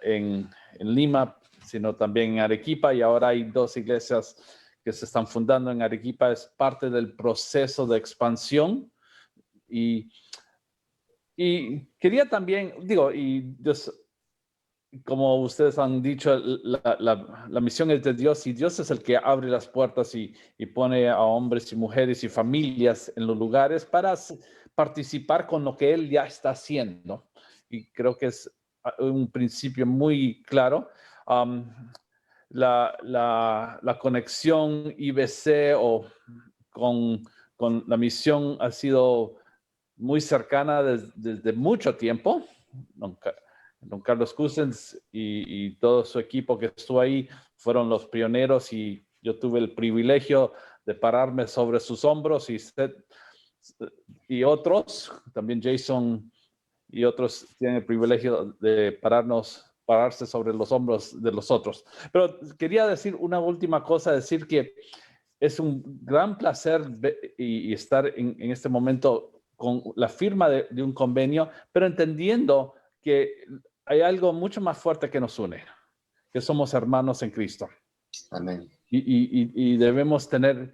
en Lima, sino también en Arequipa, y ahora hay 2 iglesias que se están fundando en Arequipa. Es parte del proceso de expansión. Y quería también, como ustedes han dicho, la misión es de Dios, y Dios es el que abre las puertas y pone a hombres y mujeres y familias en los lugares para participar con lo que Él ya está haciendo. Y creo que es un principio muy claro. La conexión IBC con la misión ha sido muy cercana desde mucho tiempo. Don Carlos Cousins y todo su equipo que estuvo ahí fueron los pioneros, y yo tuve el privilegio de pararme sobre sus hombros, y otros, también Jason y otros tienen el privilegio de pararse sobre los hombros de los otros. Pero quería decir una última cosa, decir que es un gran placer y estar en este momento con la firma de un convenio, pero entendiendo que hay algo mucho más fuerte que nos une, que somos hermanos en Cristo. Amén. Y debemos tener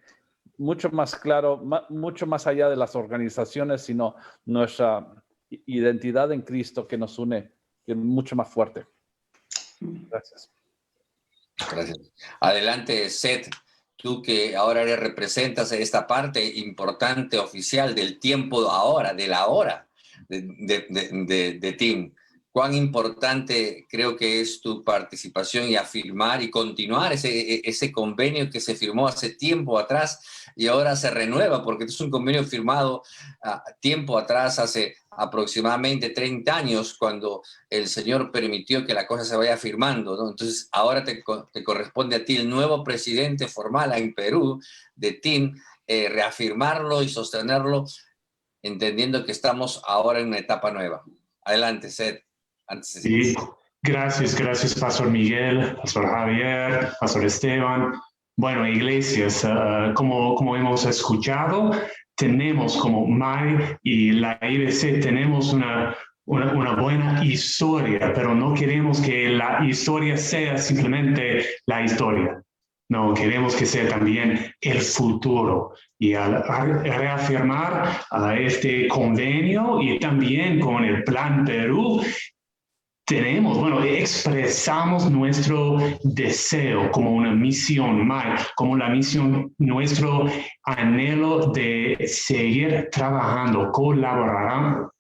mucho más claro, mucho más allá de las organizaciones, sino nuestra identidad en Cristo que nos une, que es mucho más fuerte. Gracias. Gracias. Adelante, Seth. Tú que ahora representas esta parte importante, oficial del tiempo ahora, de la hora de Team. Cuán importante creo que es tu participación y afirmar y continuar ese convenio que se firmó hace tiempo atrás y ahora se renueva, porque es un convenio firmado tiempo atrás, hace aproximadamente 30 años, cuando el Señor permitió que la cosa se vaya firmando, ¿no? Entonces ahora te corresponde a ti, el nuevo presidente formal en Perú de TEAM, reafirmarlo y sostenerlo, entendiendo que estamos ahora en una etapa nueva. Adelante, Seth. Sí, gracias, Pastor Miguel, Pastor Javier, Pastor Esteban. Bueno, iglesias, como hemos escuchado, tenemos como MAE y la IBC, tenemos una buena historia, pero no queremos que la historia sea simplemente la historia. No, queremos que sea también el futuro. Y al reafirmar este convenio y también con el Plan Perú, expresamos nuestro deseo como una misión, como la misión, nuestro anhelo de seguir trabajando, colaborando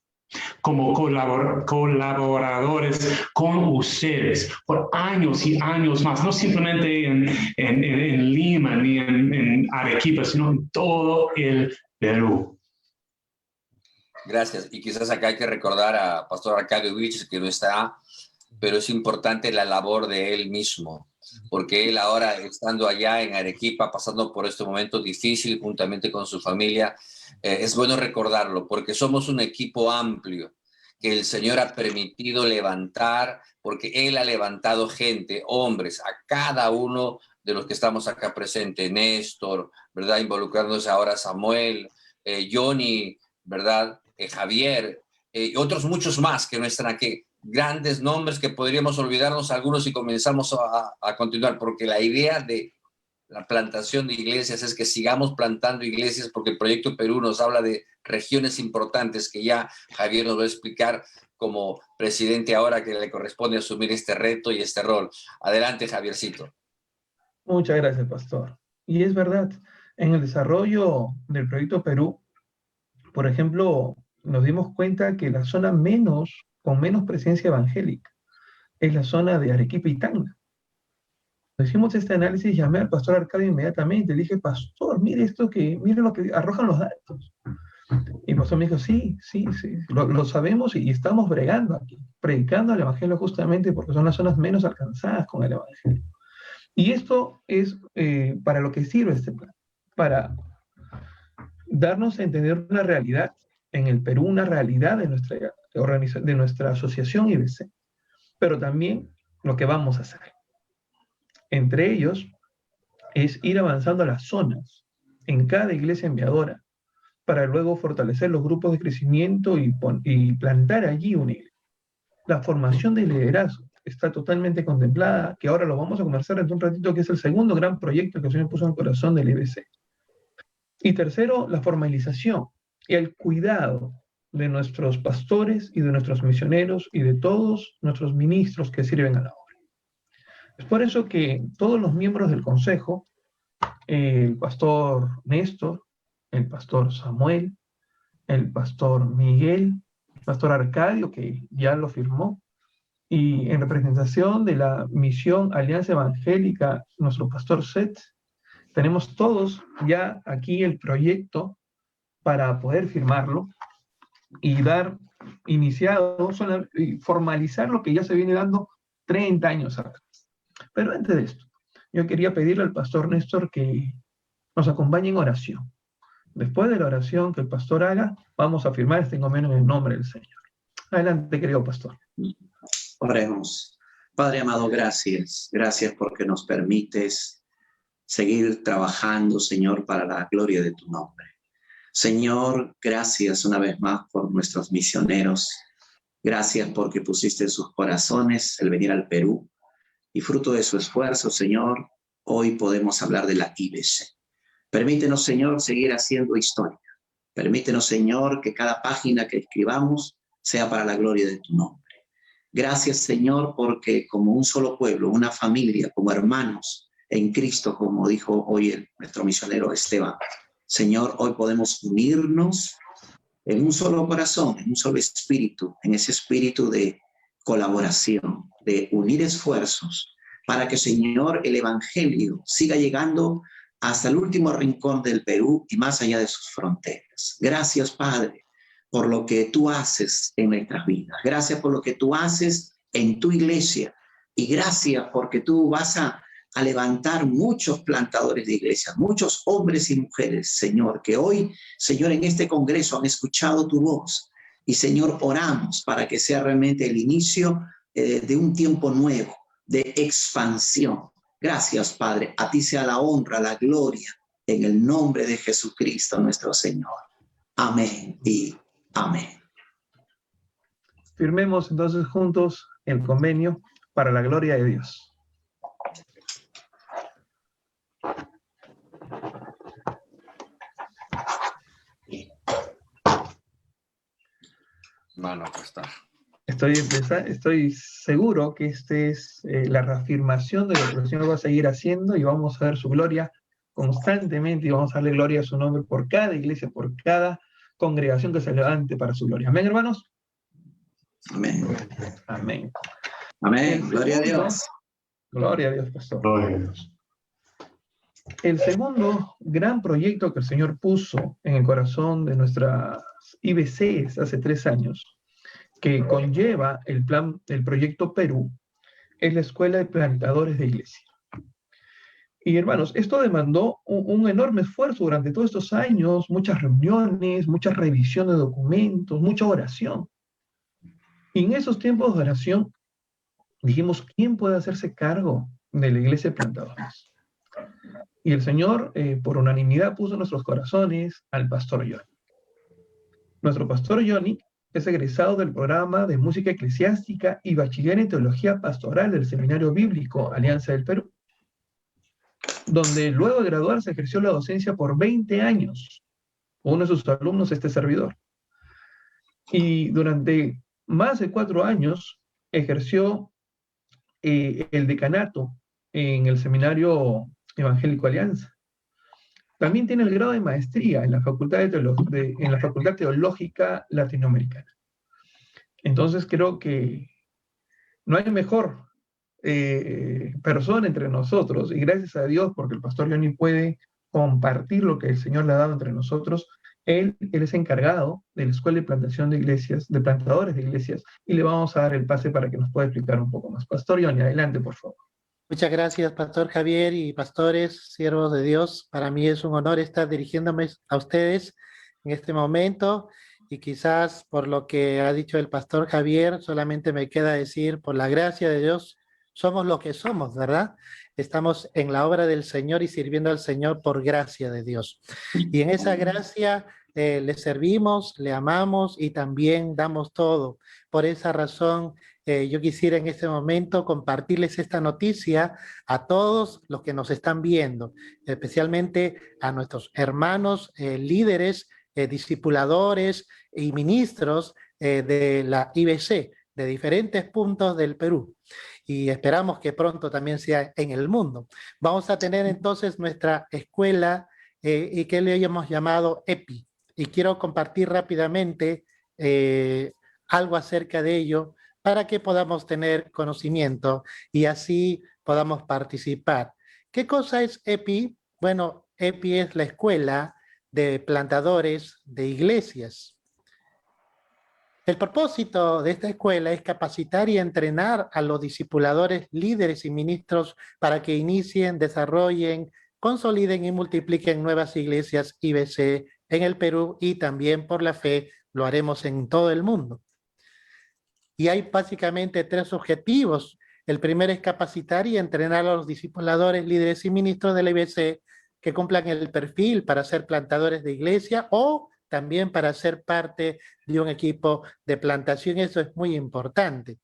como colaboradores con ustedes por años y años más, no simplemente en Lima ni en Arequipa, sino en todo el Perú. Gracias. Y quizás acá hay que recordar a Pastor Arcadio Vilches, que no está, pero es importante la labor de él mismo, porque él ahora, estando allá en Arequipa, pasando por este momento difícil juntamente con su familia, es bueno recordarlo, porque somos un equipo amplio que el Señor ha permitido levantar, porque Él ha levantado gente, hombres, a cada uno de los que estamos acá presentes, Néstor, ¿verdad? Involucrándose ahora Samuel, Johnny, ¿verdad? Javier, y otros muchos más que no están aquí. Grandes nombres que podríamos olvidarnos algunos y comenzamos a continuar, porque la idea de la plantación de iglesias es que sigamos plantando iglesias, porque el Proyecto Perú nos habla de regiones importantes que ya Javier nos va a explicar como presidente ahora que le corresponde asumir este reto y este rol. Adelante, Javiercito. Muchas gracias, Pastor. Y es verdad, en el desarrollo del Proyecto Perú, por ejemplo, nos dimos cuenta que la zona menos con menos presencia evangélica es la zona de Arequipa y Tacna. Cuando hicimos este análisis, llamé al pastor Arcadio inmediatamente, le dije, pastor, mire lo que arrojan los datos. Y el pastor me dijo, sí, lo sabemos y estamos bregando aquí, predicando el evangelio justamente porque son las zonas menos alcanzadas con el evangelio. Y esto es para lo que sirve este plan, para darnos a entender una realidad en el Perú, una realidad de nuestra asociación IBC, pero también lo que vamos a hacer. Entre ellos es ir avanzando a las zonas en cada iglesia enviadora para luego fortalecer los grupos de crecimiento y plantar allí una iglesia. La formación de liderazgo está totalmente contemplada, que ahora lo vamos a conversar en un ratito, que es el segundo gran proyecto que el Señor puso en el corazón del IBC. Y tercero, la formalización y el cuidado de nuestros pastores y de nuestros misioneros y de todos nuestros ministros que sirven a la obra. Es por eso que todos los miembros del consejo, el pastor Néstor, el pastor Samuel, el pastor Miguel, el pastor Arcadio, que ya lo firmó, y en representación de la misión Alianza Evangélica, nuestro pastor Seth, tenemos todos ya aquí el proyecto para poder firmarlo y dar iniciado, y formalizar lo que ya se viene dando 30 años atrás. Pero antes de esto, yo quería pedirle al pastor Néstor que nos acompañe en oración. Después de la oración que el pastor haga, vamos a firmar este convenio en el nombre del Señor. Adelante, querido pastor. Oremos. Padre amado, gracias. Gracias porque nos permites seguir trabajando, Señor, para la gloria de tu nombre. Señor, gracias una vez más por nuestros misioneros. Gracias porque pusiste en sus corazones el venir al Perú. Y fruto de su esfuerzo, Señor, hoy podemos hablar de la IBC. Permítenos, Señor, seguir haciendo historia. Permítenos, Señor, que cada página que escribamos sea para la gloria de tu nombre. Gracias, Señor, porque como un solo pueblo, una familia, como hermanos en Cristo, como dijo hoy nuestro misionero Esteban, Señor, hoy podemos unirnos en un solo corazón, en un solo espíritu, en ese espíritu de colaboración, de unir esfuerzos para que, Señor, el evangelio siga llegando hasta el último rincón del Perú y más allá de sus fronteras. Gracias, Padre, por lo que tú haces en nuestras vidas. Gracias por lo que tú haces en tu iglesia. Y gracias porque tú vas a levantar muchos plantadores de iglesias, muchos hombres y mujeres, Señor, que hoy, Señor, en este congreso han escuchado tu voz. Y, Señor, oramos para que sea realmente el inicio de un tiempo nuevo, de expansión. Gracias, Padre. A ti sea la honra, la gloria, en el nombre de Jesucristo, nuestro Señor. Amén y amén. Firmemos entonces juntos el convenio para la gloria de Dios. Bueno, pues está. Estoy seguro que esta es la reafirmación de lo que el Señor va a seguir haciendo y vamos a ver su gloria constantemente y vamos a darle gloria a su nombre por cada iglesia, por cada congregación que se levante para su gloria. ¿Amén, hermanos? Amén. Amén. Amén. Gloria a Dios. Gloria a Dios, pastor. Gloria a Dios. El segundo gran proyecto que el Señor puso en el corazón de nuestras IBCs hace 3 años, que conlleva el proyecto Perú, es la Escuela de Plantadores de Iglesia. Y hermanos, esto demandó un enorme esfuerzo durante todos estos años, muchas reuniones, mucha revisión de documentos, mucha oración. Y en esos tiempos de oración dijimos, ¿quién puede hacerse cargo de la Iglesia de Plantadores? Y el Señor, por unanimidad, puso en nuestros corazones al pastor Johnny. Nuestro pastor Johnny es egresado del programa de música eclesiástica y bachiller en teología pastoral del Seminario Bíblico Alianza del Perú, donde luego de graduarse ejerció la docencia por 20 años. Uno de sus alumnos, este servidor. Y durante más de 4 años ejerció el decanato en el Seminario Evangélico Alianza. También tiene el grado de maestría en la Facultad Teológica Latinoamericana. Entonces creo que no hay mejor persona entre nosotros, y gracias a Dios, porque el pastor Johnny puede compartir lo que el Señor le ha dado entre nosotros. Él es encargado de la Escuela de Plantación de Iglesias, de plantadores de iglesias, y le vamos a dar el pase para que nos pueda explicar un poco más. Pastor Johnny, adelante, por favor. Muchas gracias, Pastor Javier y pastores, siervos de Dios. Para mí es un honor estar dirigiéndome a ustedes en este momento, y quizás por lo que ha dicho el Pastor Javier, solamente me queda decir, por la gracia de Dios, somos lo que somos, ¿verdad? Estamos en la obra del Señor y sirviendo al Señor por gracia de Dios. Y en esa gracia le servimos, le amamos y también damos todo. Por esa razón, yo quisiera en este momento compartirles esta noticia a todos los que nos están viendo, especialmente a nuestros hermanos líderes, discipuladores y ministros de la IBC, de diferentes puntos del Perú. Y esperamos que pronto también sea en el mundo. Vamos a tener entonces nuestra escuela y que le hemos llamado EPI. Y quiero compartir rápidamente algo acerca de ello para que podamos tener conocimiento y así podamos participar. ¿Qué cosa es EPI? Bueno, EPI es la escuela de plantadores de iglesias. El propósito de esta escuela es capacitar y entrenar a los discipuladores, líderes y ministros para que inicien, desarrollen, consoliden y multipliquen nuevas iglesias IBC en el Perú, y también por la fe lo haremos en todo el mundo. Y hay básicamente 3 objetivos. El primero es capacitar y entrenar a los discipuladores, líderes y ministros de la IBC que cumplan el perfil para ser plantadores de iglesia o también para ser parte de un equipo de plantación. Eso es muy importante.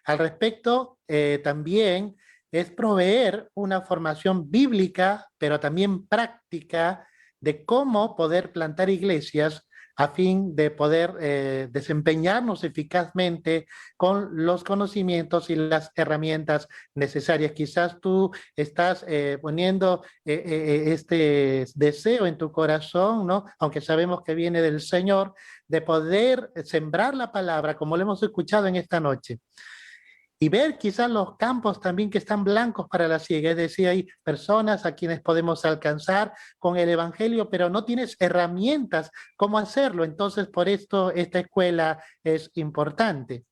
Al respecto, también es proveer una formación bíblica, pero también práctica, de cómo poder plantar iglesias a fin de poder desempeñarnos eficazmente con los conocimientos y las herramientas necesarias. Quizás tú estás poniendo este deseo en tu corazón, ¿no? Aunque sabemos que viene del Señor, de poder sembrar la palabra, como lo hemos escuchado en esta noche. Y ver quizás los campos también que están blancos para la siega, es decir, hay personas a quienes podemos alcanzar con el evangelio, pero no tienes herramientas cómo hacerlo. Entonces, por esto esta escuela es importante.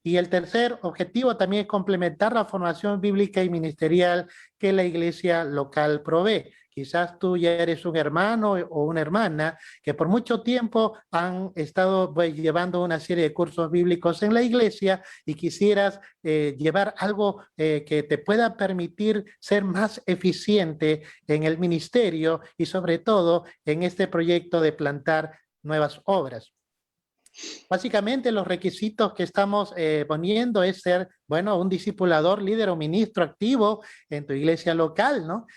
Y el tercer objetivo también es complementar la formación bíblica y ministerial que la iglesia local provee. Quizás tú ya eres un hermano o una hermana que por mucho tiempo han estado llevando una serie de cursos bíblicos en la iglesia y quisieras llevar algo que te pueda permitir ser más eficiente en el ministerio y sobre todo en este proyecto de plantar nuevas obras. Básicamente los requisitos que estamos poniendo es ser, bueno, un discipulador, líder o ministro activo en tu iglesia local, ¿no?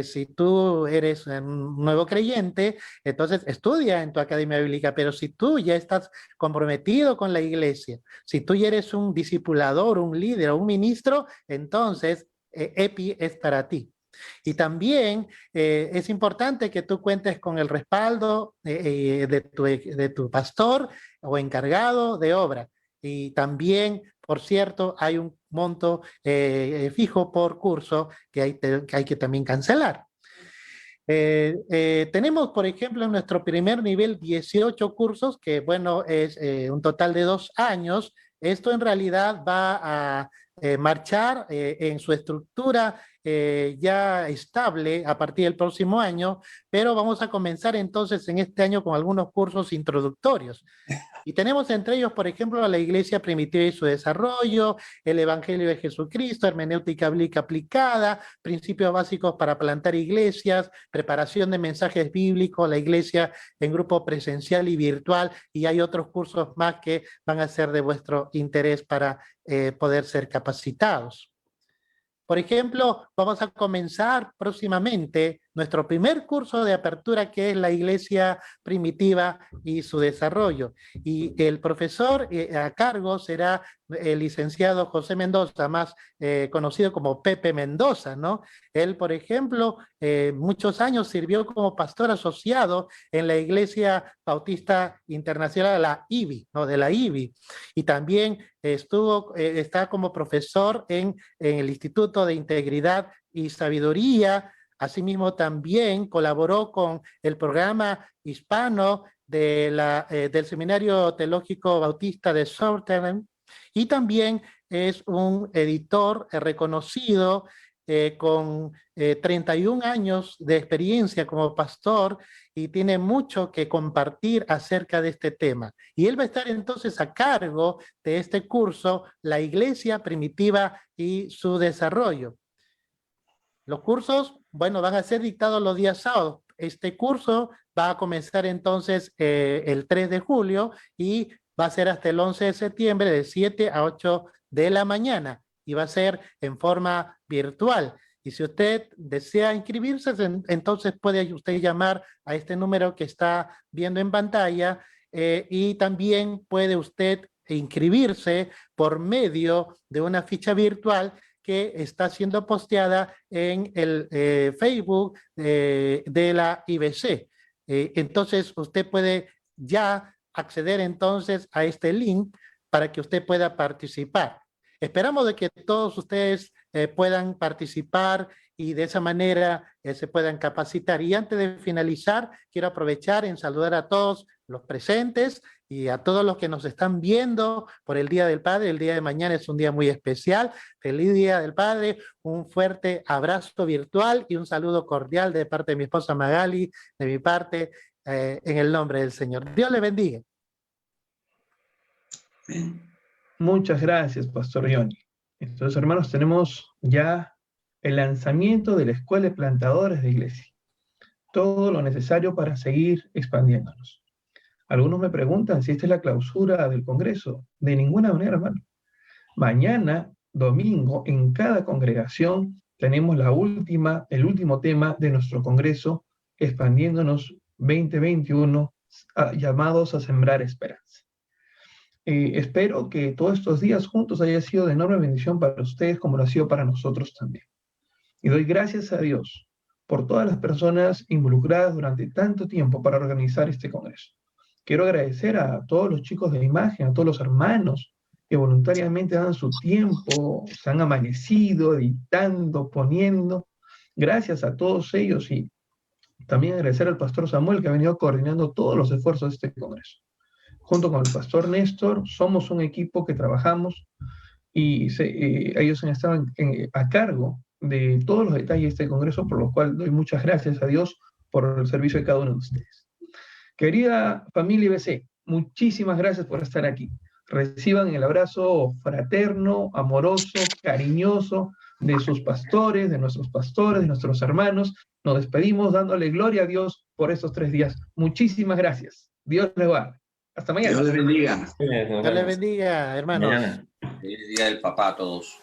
Si tú eres un nuevo creyente, entonces estudia en tu academia bíblica, pero si tú ya estás comprometido con la iglesia, si tú ya eres un discipulador, un líder o un ministro, entonces EPI es para ti. Y también es importante que tú cuentes con el respaldo de tu pastor o encargado de obra. Y también, por cierto, hay un monto fijo por curso que hay que también cancelar. Tenemos, por ejemplo, en nuestro primer nivel 18 cursos, que bueno, es un total de 2 años. Esto en realidad va a marchar en su estructura ya estable a partir del próximo año, pero vamos a comenzar entonces en este año con algunos cursos introductorios. Y tenemos entre ellos, por ejemplo, la Iglesia Primitiva y su desarrollo, el Evangelio de Jesucristo, hermenéutica bíblica aplicada, principios básicos para plantar iglesias, preparación de mensajes bíblicos, la iglesia en grupo presencial y virtual, y hay otros cursos más que van a ser de vuestro interés para poder ser capacitados. Por ejemplo, vamos a comenzar próximamente nuestro primer curso de apertura, que es la iglesia primitiva y su desarrollo. Y el profesor a cargo será el licenciado José Mendoza, más conocido como Pepe Mendoza, ¿no? Él, por ejemplo, muchos años sirvió como pastor asociado en la Iglesia Bautista Internacional, la IBI, ¿no? De la IBI. Y también está como profesor en el Instituto de Integridad y Sabiduría. Asimismo, también colaboró con el programa hispano del Seminario Teológico Bautista de Southern, y también es un editor reconocido con 31 años de experiencia como pastor, y tiene mucho que compartir acerca de este tema. Y él va a estar entonces a cargo de este curso, La Iglesia Primitiva y su Desarrollo. Los cursos, bueno, van a ser dictados los días sábados. Este curso va a comenzar entonces el 3 de julio y va a ser hasta el 11 de septiembre de 7 a 8 de la mañana, y va a ser en forma virtual. Y si usted desea inscribirse, entonces puede usted llamar a este número que está viendo en pantalla, y también puede usted inscribirse por medio de una ficha virtual que está siendo posteada en el Facebook de la IBC. Entonces usted puede ya acceder entonces a este link para que usted pueda participar. Esperamos de que todos ustedes puedan participar y de esa manera se puedan capacitar. Y antes de finalizar, quiero aprovechar en saludar a todos los presentes y a todos los que nos están viendo por el Día del Padre. El día de mañana es un día muy especial. Feliz Día del Padre, un fuerte abrazo virtual y un saludo cordial de parte de mi esposa Magali, de mi parte, en el nombre del Señor. Dios le bendiga. Muchas gracias, Pastor Johnny. Entonces, hermanos, tenemos ya el lanzamiento de la Escuela de Plantadores de Iglesia. Todo lo necesario para seguir expandiéndonos. Algunos me preguntan si esta es la clausura del Congreso. De ninguna manera, hermano. Mañana, domingo, en cada congregación tenemos el último tema de nuestro Congreso, Expandiéndonos 2021, llamados a sembrar esperanza. Espero que todos estos días juntos haya sido de enorme bendición para ustedes, como lo ha sido para nosotros también. Y doy gracias a Dios por todas las personas involucradas durante tanto tiempo para organizar este congreso. Quiero agradecer a todos los chicos de imagen, a todos los hermanos que voluntariamente dan su tiempo, se han amanecido, editando, poniendo. Gracias a todos ellos, y también agradecer al pastor Samuel, que ha venido coordinando todos los esfuerzos de este congreso. Junto con el pastor Néstor, somos un equipo que trabajamos, y ellos han estado a cargo de todos los detalles de este congreso, por lo cual doy muchas gracias a Dios por el servicio de cada uno de ustedes. Querida familia IBC, muchísimas gracias por estar aquí. Reciban el abrazo fraterno, amoroso, cariñoso de sus pastores, de nuestros hermanos. Nos despedimos dándole gloria a Dios por estos 3 días. Muchísimas gracias. Dios les guarde. Hasta mañana. Dios les bendiga. Dios les bendiga, hermanos. Mañana. Feliz Día del Papá a todos.